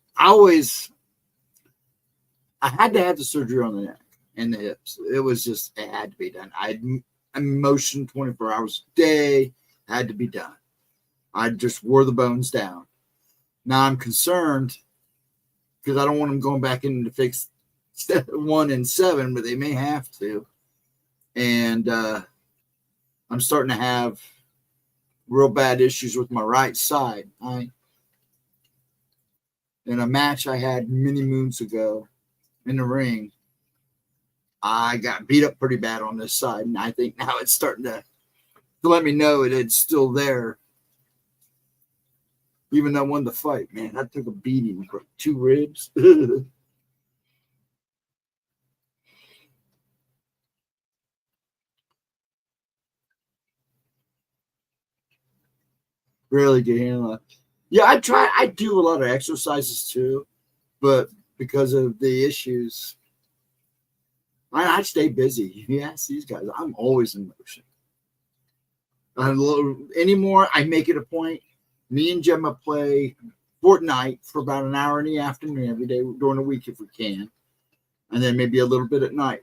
had to have the surgery on the neck and the hips. It had to be done. I motioned 24 hours a day. Had to be done. I just wore the bones down. Now I'm concerned because I don't want them going back in to fix 1 and 7, but they may have to. And I'm starting to have real bad issues with my right side. In a match I had many moons ago in the ring, I got beat up pretty bad on this side, and I think now it's starting to let me know it's still there. Even though I won the fight, man, I took a beating for 2 ribs. Really good handle. Yeah, I do a lot of exercises too, but because of the issues, I stay busy. You ask these guys, I'm always in motion. Anymore, I make it a point. Me and Gemma play fortnight for about an hour in the afternoon every day during the week if we can, and then maybe a little bit at night.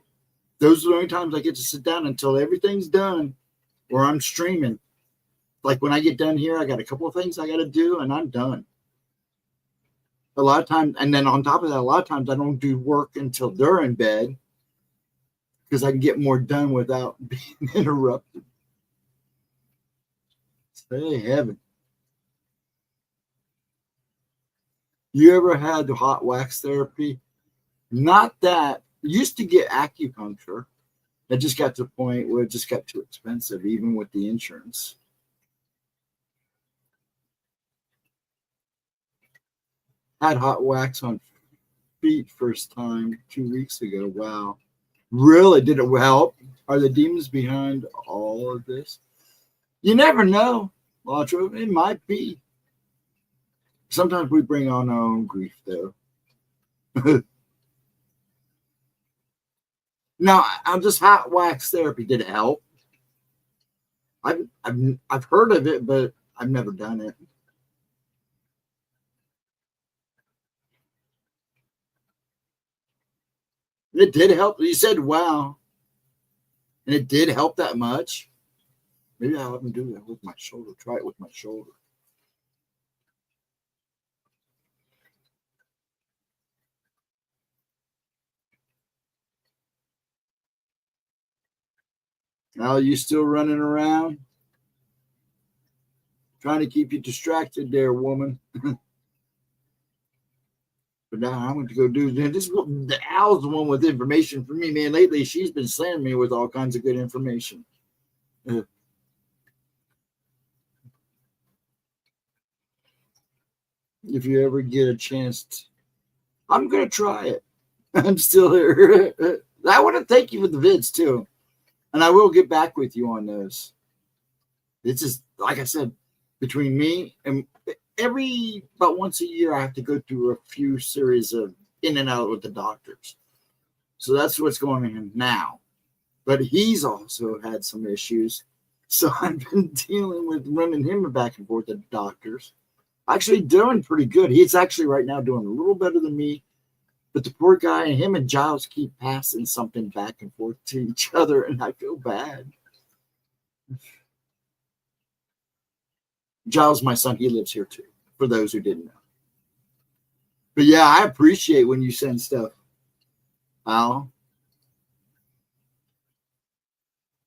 Those are the only times I get to sit down until everything's done or I'm streaming. Like when I get done here, I got a couple of things I got to do and I'm done. A lot of times, and then on top of that, a lot of times I don't do work until they're in bed because I can get more done without being interrupted. Say heaven. You ever had hot wax therapy? Not that. Used to get acupuncture. It just got to the point where it just got too expensive, even with the insurance. Had hot wax on feet first time 2 weeks ago. Wow. Really? Did it help? Are the demons behind all of this? You never know, Lotro. It might be. Sometimes we bring on our own grief, though. Now, I'm just hot wax therapy. Did it help? I've heard of it, but I've never done it. It did help. You said, wow. And it did help that much. Maybe I'll have them do that with my shoulder. Try it with my shoulder. Now you still running around? Trying to keep you distracted there, woman. But now I'm going to go do this. The Al's the one with information for me, man. Lately, she's been slamming me with all kinds of good information. If you ever get a chance, I'm going to try it. I'm still here. I want to thank you for the vids, too. And I will get back with you on those. It's just, like I said, between me and about once a year, I have to go through a few series of in and out with the doctors. So that's what's going on now. But he's also had some issues. So I've been dealing with running him back and forth to the doctors. Actually doing pretty good. He's actually right now doing a little better than me. But the poor guy and him and Giles keep passing something back and forth to each other, and I feel bad. Giles, my son, he lives here too, for those who didn't know. But yeah, I appreciate when you send stuff, Al.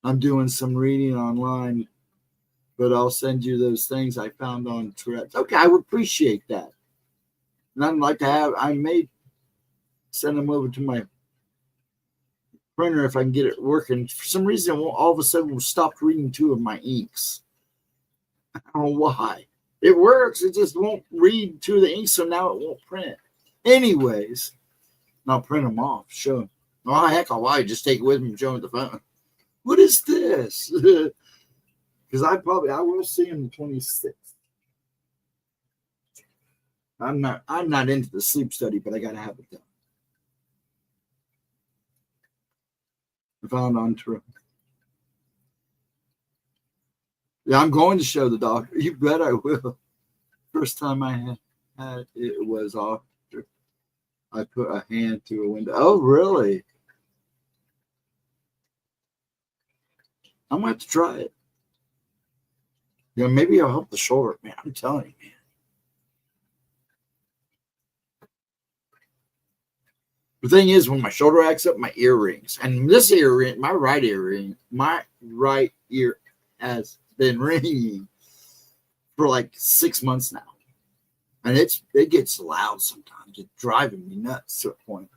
I'm doing some reading online, but I'll send you those things I found on Tourette's. Okay, I would appreciate that. And I'd like to I may send them over to my printer if I can get it working. For some reason, all of a sudden, stopped reading 2 of my inks. I don't know why. It works. It just won't read 2 of the inks, so now it won't print. Anyways, I'll print them off. Show them. Oh, heck, I'll just take it with me and show them the phone. What is this? Because I will see him the 26th. I'm not into the sleep study, but I got to have it done. I found on Twitter. Yeah, I'm going to show the doctor. You bet I will. First time I had it was after I put a hand through a window. Oh, really? I'm going to have to try it. Yeah, maybe I'll help the shoulder. Man, I'm telling you, man. The thing is, when my shoulder acts up, my ear rings. And this earring, my right ear has been ringing for like 6 months now. And it gets loud sometimes. It's driving me nuts to a point.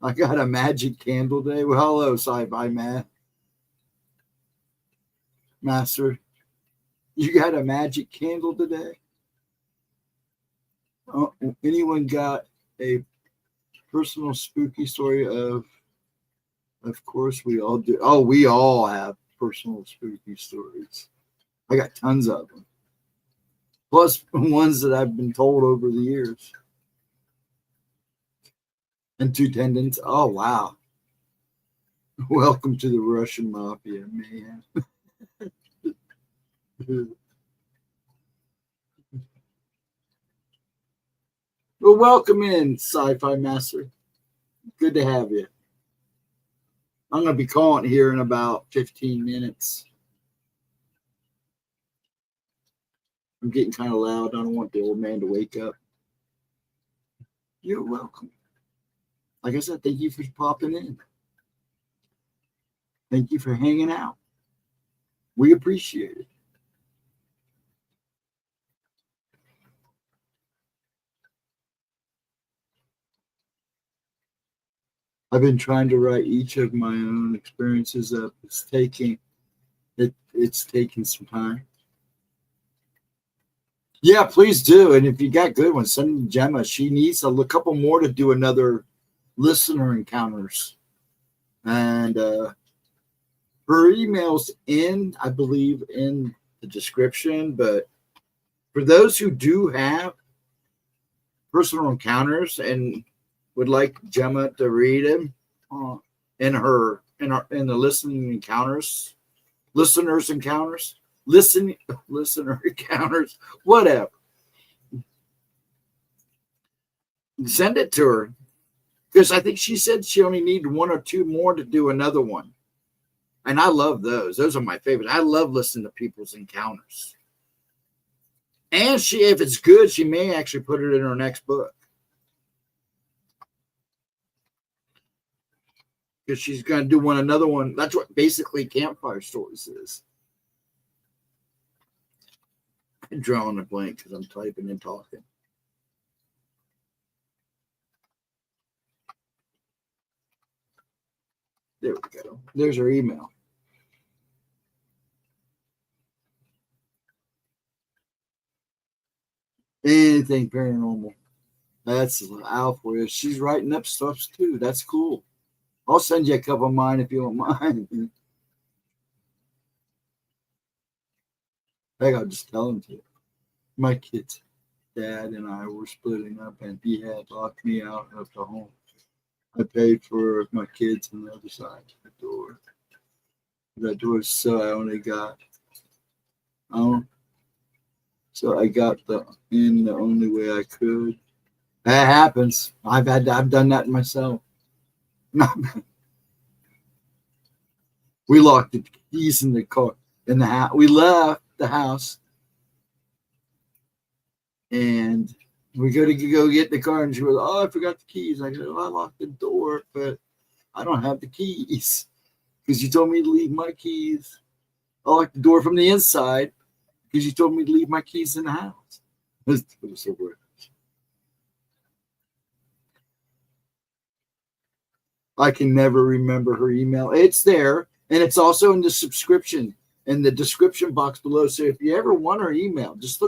I got a magic candle today. Well, hello, sci-fi man. Master. You got a magic candle today? Anyone got a personal spooky story of course we all do. Oh, we all have personal spooky stories. I got tons of them. Plus ones that I've been told over the years. And 2 tendons. Oh, wow. Welcome to the Russian Mafia, man. welcome in, Sci-Fi Master. Good to have you. I'm going to be calling here in about 15 minutes. I'm getting kind of loud. I don't want the old man to wake up. You're welcome. Like I said, thank you for popping in. Thank you for hanging out. We appreciate it. I've been trying to write each of my own experiences up. It's taking some time. Yeah, please do. And if you got good ones, send them to Gemma. She needs a couple more to do another listener encounters. And her email's in, I believe, in the description. But for those who do have personal encounters and would like Gemma to read them in the listener encounters, whatever. Send it to her, because I think she said she only needed 1 or 2 more to do another one. And I love those. Those are my favorites. I love listening to people's encounters. And if it's good, she may actually put it in her next book. Because she's going to do another one. That's what basically Campfire Stories is. I'm drawing a blank because I'm typing and talking. There we go. There's her email. Anything paranormal. That's out for you. She's writing up stuff too. That's cool. I'll send you a couple of mine if you don't mind. Heck, I'll just tell them to you. My kids, Dad and I were splitting up, and he had locked me out of the home. I paid for my kids on the other side of the door. That door, so I only got, so I got in the only way I could. That happens. I've done that myself. We locked the keys in the car in the house. We left the house, and we go get the car, and she was, "Oh, I forgot the keys." I said, "Well, I locked the door, but I don't have the keys because you told me to leave my keys. I locked the door from the inside because you told me to leave my keys in the house." It was so weird. I can never remember her email. It's there, and it's also in the subscription, in the description box below. So if you ever want her email, just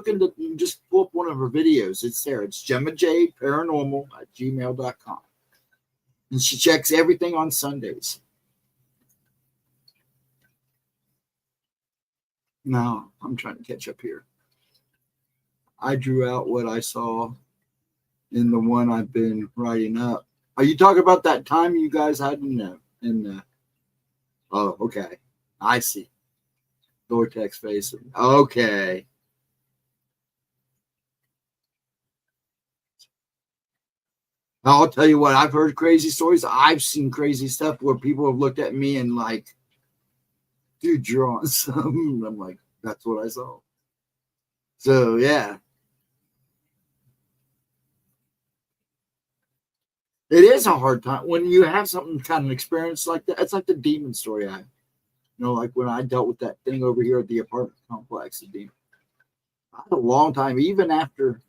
just pull up one of her videos. It's there. It's GemmaJadeParanormal@gmail.com. And she checks everything on Sundays. Now, I'm trying to catch up here. I drew out what I saw in the one I've been writing up. Are you talking about that time you guys had in the oh, okay. I see. Vortex facing. Okay. I'll tell you what, I've heard crazy stories. I've seen crazy stuff where people have looked at me and like, dude, you're on something. I'm like, that's what I saw. So, yeah. It is a hard time when you have something kind of experience like that. It's like the demon story I, like when I dealt with that thing over here at the apartment complex. The demon. I had a long time, even after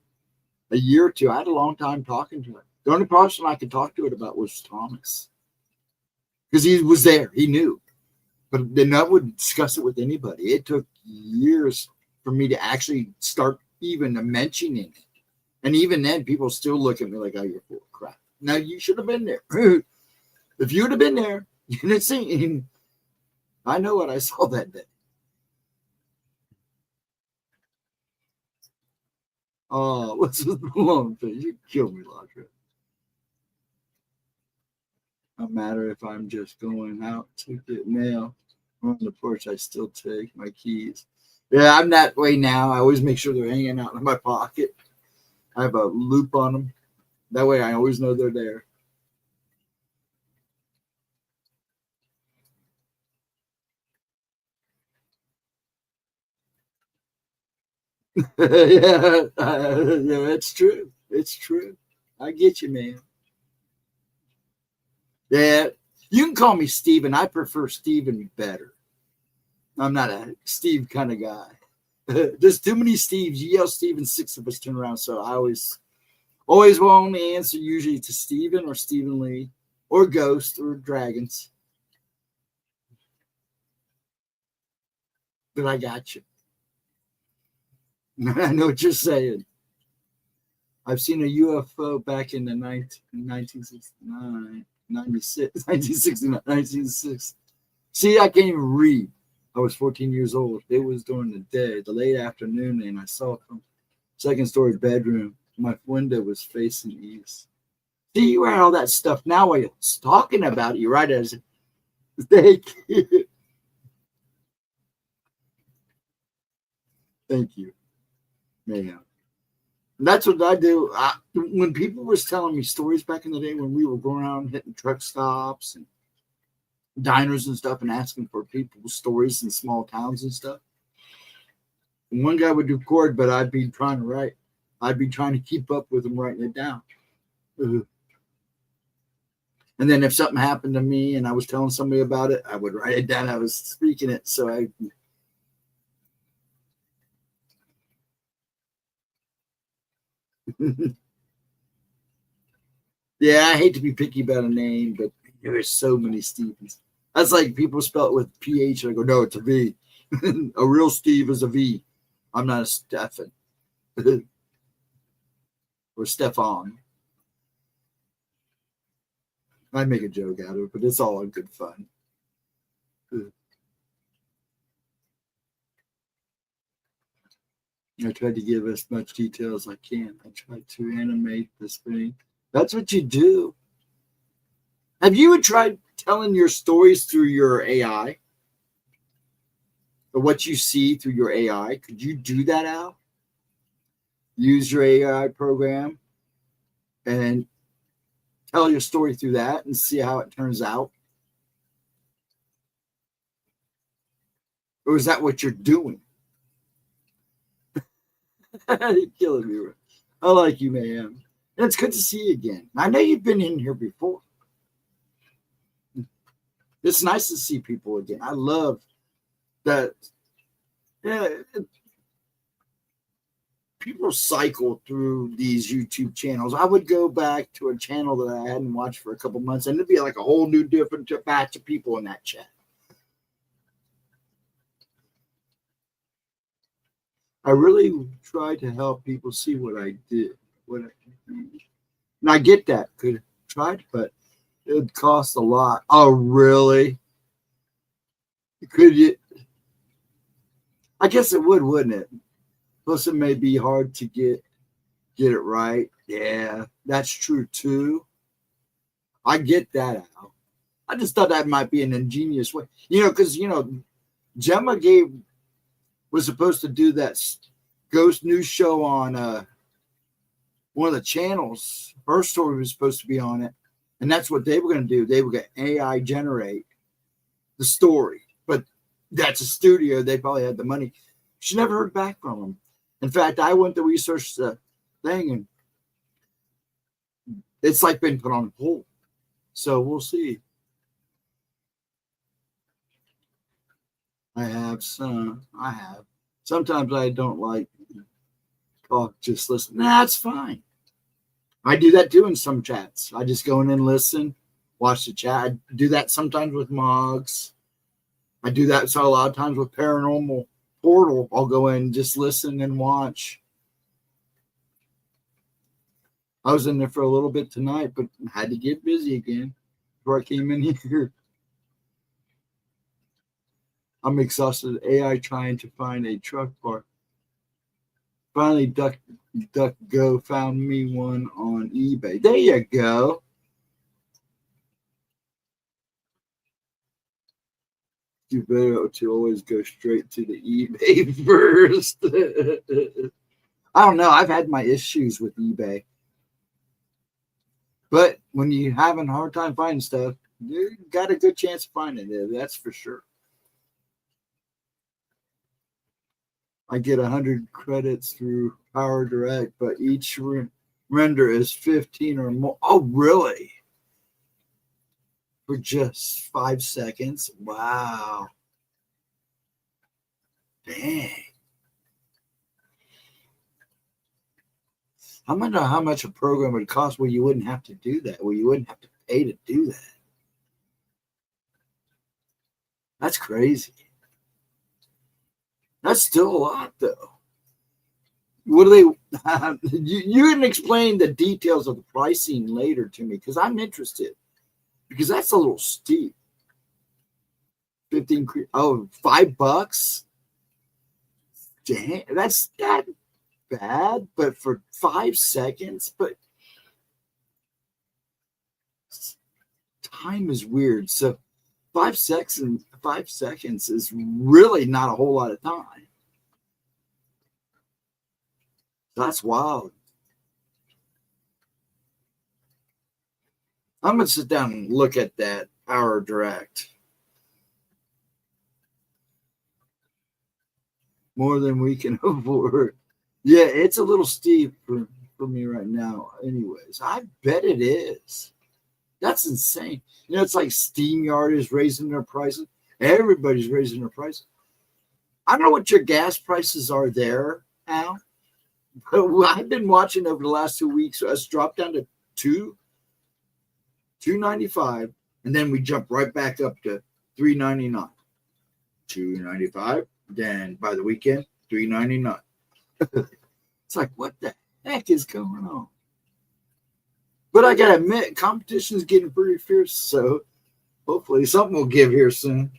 a year or two, I had a long time talking to it. The only person I could talk to it about was Thomas, because he was there. He knew, but then I wouldn't discuss it with anybody. It took years for me to actually start even mentioning it, and even then, people still look at me like, "Oh, you're full of crap." Now, you should have been there. If you would have been there, you didn't see him. I know what I saw that day. Oh, what's the long thing? You killed me, Ladra. No matter if I'm just going out to get mail on the porch, I still take my keys. Yeah, I'm that way now. I always make sure they're hanging out in my pocket. I have a loop on them. That way I always know they're there. Yeah, it's true. It's true. I get you, man. Yeah, you can call me Steven. I prefer Steven better. I'm not a Steve kind of guy. There's too many Steves. You yell Steven, 6 of us turn around. So I always will only answer usually to Steven or Stephen Lee or Ghost or Dragons. But I got you. I know what you're saying. I've seen a UFO back in the 1969, 96, 1969, 1960. See, I can't even read. I was 14 years old. It was during the day, the late afternoon, and I saw it from second story bedroom. My window was facing east. See, you write all that stuff now while you're talking about it. You write it as thank you. Thank you. Man. That's what I do. When people was telling me stories back in the day when we were going around hitting truck stops and diners and stuff and asking for people's stories in small towns and stuff. And one guy would record, but I'd be trying to write. I'd be trying to keep up with him writing it down. And then if something happened to me and I was telling somebody about it, I would write it down. I was speaking it. So I... Yeah, I hate to be picky about a name, but there's so many Stevens. That's like people spell it with PH. And I go, no, it's a V. A real Steve is a V. I'm not a Stefan. Or Stefan. I make a joke out of it, but it's all in good fun. I tried to give as much detail as I can. I tried to animate this thing. That's what you do. Have you tried telling your stories through your AI? Or what you see through your AI? Could you do that, Al? Use your AI program and tell your story through that and see how it turns out? Or is that what you're doing? You're killing me. I like you, man. And it's good to see you again. I know you've been in here before. It's nice to see people again. I love that. Yeah, people cycle through these YouTube channels. I would go back to a channel that I hadn't watched for a couple months, and it'd be like a whole new different batch of people in that chat. I really try to help people see what I did. And I get that. Could have tried, but it would cost a lot. Oh, really? Could you? I guess it would, wouldn't it? Plus, it may be hard to get it right. Yeah, that's true too. I get that out. I just thought that might be an ingenious way, because Gemma was supposed to do that ghost news show on one of the channels. Her story was supposed to be on it, and that's what they were going to do. They were going to AI generate the story, but that's a studio. They probably had the money. She never heard back from them. In fact, I went to research the thing, and it's like been put on hold. So we'll see. I have. Sometimes I don't like talk, just listen. That's fine. I do that too in some chats. I just go in and listen, watch the chat. I do that sometimes with Moggs. I do that so a lot of times with Paranormal Portal. I'll go in and just listen and watch. I was in there for a little bit tonight, but had to get busy again before I came in here. I'm exhausted. AI trying to find a truck bar. Finally, DuckGo found me one on eBay. There you go. You better to always go straight to the eBay first. I don't know. I've had my issues with eBay. But when you're having a hard time finding stuff, you got a good chance of finding it. That's for sure. I get 100 credits through Power Direct, but each render is 15 or more. Oh, really? For just 5 seconds? Wow. Dang. I wonder how much a program would cost where you wouldn't have to do that, where you wouldn't have to pay to do that. That's crazy. That's still a lot, though. What do they? You can explain the details of the pricing later to me because I'm interested. Because that's a little steep. 15. Oh, $5. Dang, that's not bad. But for 5 seconds, but time is weird. So 5 seconds. 5 seconds is really not a whole lot of time. That's wild. I'm going to sit down and look at that Power Direct. More than we can afford. Yeah, it's a little steep for me right now. Anyways, I bet it is. That's insane. You know, it's like StreamYard is raising their prices. Everybody's raising their prices. I don't know what your gas prices are there, Al. But I've been watching over the last 2 weeks. So us drop down to $2.95, and then we jump right back up to $3.99. $2.95. Then by the weekend, $3.99. It's like, what the heck is going on? But I gotta admit, competition is getting pretty fierce. So hopefully something will give here soon.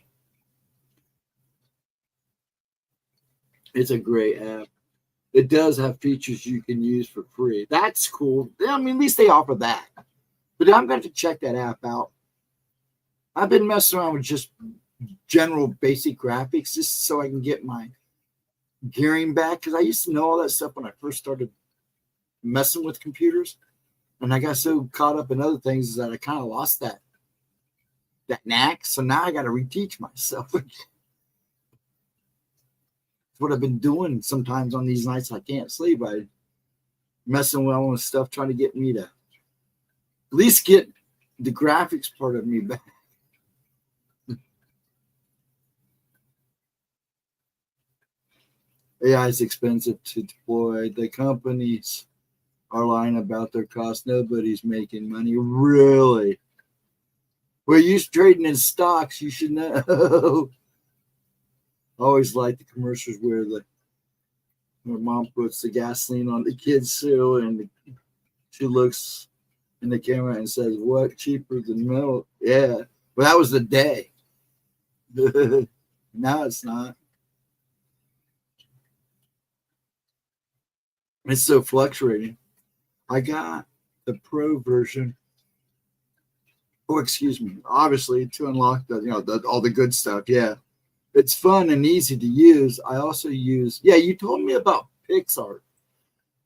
It's a great app. It does have features you can use for free. That's cool. I mean, at least they offer that. But I'm going to check that app out. I've been messing around with just general basic graphics just so I can get my gearing back. Because I used to know all that stuff when I first started messing with computers. And I got so caught up in other things that I kind of lost that knack. So now I got to reteach myself. That's what I've been doing sometimes on these nights I can't sleep. I messing around with stuff, trying to get me to at least get the graphics part of me back. AI is expensive to deploy. The companies are lying about their cost. Nobody's making money. Really? Well, you're trading in stocks. You should know. I always like the commercials where mom puts the gasoline on the kid's cereal and she looks in the camera and says, "What, cheaper than milk?" Yeah. Well, that was the day. Now it's not. It's so fluctuating. I got the pro version. Oh, excuse me. Obviously, to unlock all the good stuff. Yeah. It's fun and easy to use. I also use, you told me about PixArt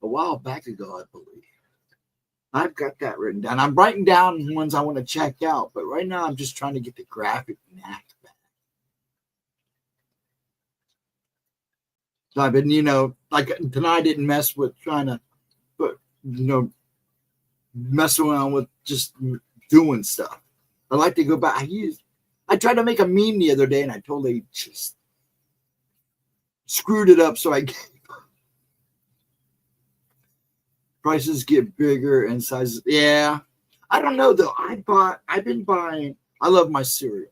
a while back ago, I believe. I've got that written down. I'm writing down ones I want to check out, but right now I'm just trying to get the graphic knack back. So I've been, like tonight I didn't mess with trying to mess around with just doing stuff. I like to go back. I tried to make a meme the other day and I totally just screwed it up. So prices get bigger and sizes. Yeah. I don't know though. I've been buying, I love my cereal.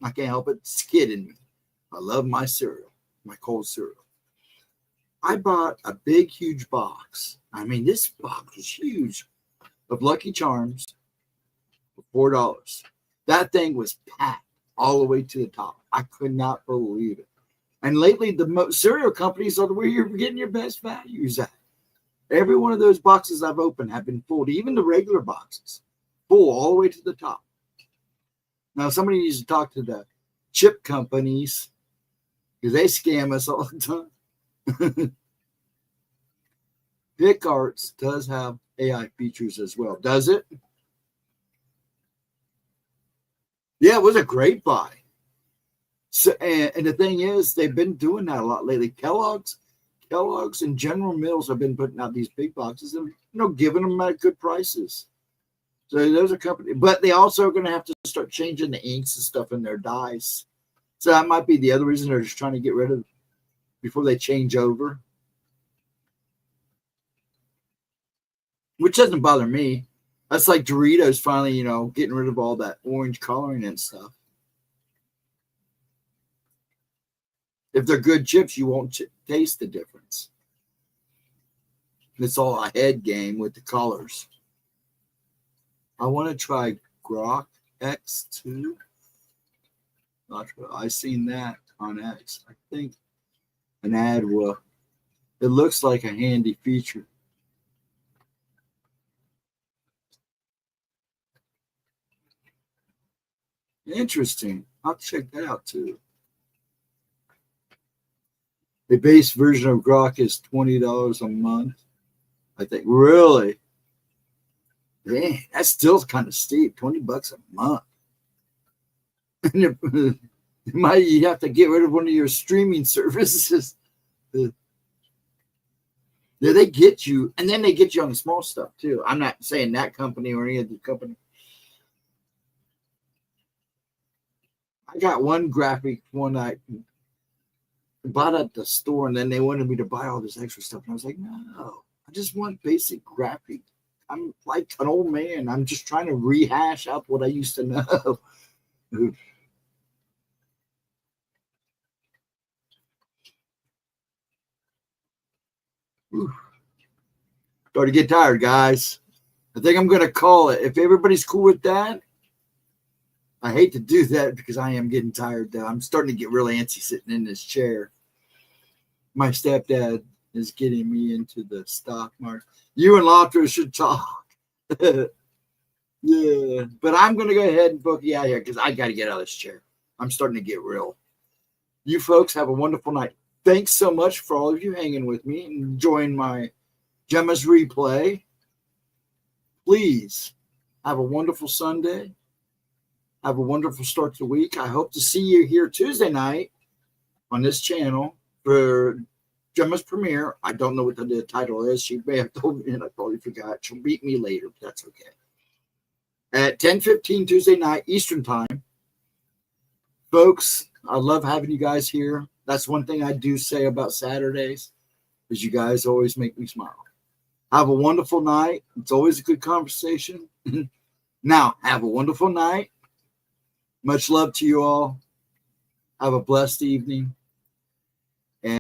I can't help it. It's kidding me. I love my cereal, my cold cereal. I bought a big, huge box. I mean, this box was huge of Lucky Charms for $4. That thing was packed all the way to the top. I could not believe it. And lately, the cereal companies are where you're getting your best values at. Every one of those boxes I've opened have been full, even the regular boxes, full all the way to the top. Now, somebody needs to talk to the chip companies because they scam us all the time. PixArt does have AI features as well. Does it? Yeah, it was a great buy. So, and the thing is, they've been doing that a lot lately. Kellogg's and General Mills have been putting out these big boxes and giving them at good prices. So those are companies, but they also are going to have to start changing the inks and stuff in their dyes. So that might be the other reason they're just trying to get rid of before they change over. Which doesn't bother me. That's like Doritos finally, getting rid of all that orange coloring and stuff. If they're good chips, you won't taste the difference. It's all a head game with the colors. I want to try Grok X2. Not sure. I seen that on X. I think an ad will. It looks like a handy feature. Interesting. I'll check that out too. The base version of Grok is $20 a month. I think. Really? Dang, that's still kind of steep. $20 a month. And you have to get rid of one of your streaming services. Yeah, they get you, and then they get you on the small stuff too. I'm not saying that company or any other company. I got one graphic one I bought at the store, and then they wanted me to buy all this extra stuff. And I was like, no, I just want basic graphic. I'm like an old man. I'm just trying to rehash out what I used to know. Starting to get tired, guys. I think I'm going to call it. If everybody's cool with that, I hate to do that because I am getting tired, though. I'm starting to get really antsy sitting in this chair. My stepdad is getting me into the stock market. You and Lotto should talk. Yeah, but I'm going to go ahead and book you out here because I got to get out of this chair. I'm starting to get real. You folks have a wonderful night. Thanks so much for all of you hanging with me and enjoying my Gemma's replay. Please have a wonderful Sunday. Have a wonderful start to the week. I hope to see you here Tuesday night on this channel for Gemma's premiere. I don't know what the title is. She may have told me and I probably forgot. She'll beat me later, but that's okay. At 10:15 Tuesday night Eastern time. Folks, I love having you guys here. That's one thing I do say about Saturdays is you guys always make me smile. Have a wonderful night. It's always a good conversation. Now, have a wonderful night. Much love to you all. Have a blessed evening.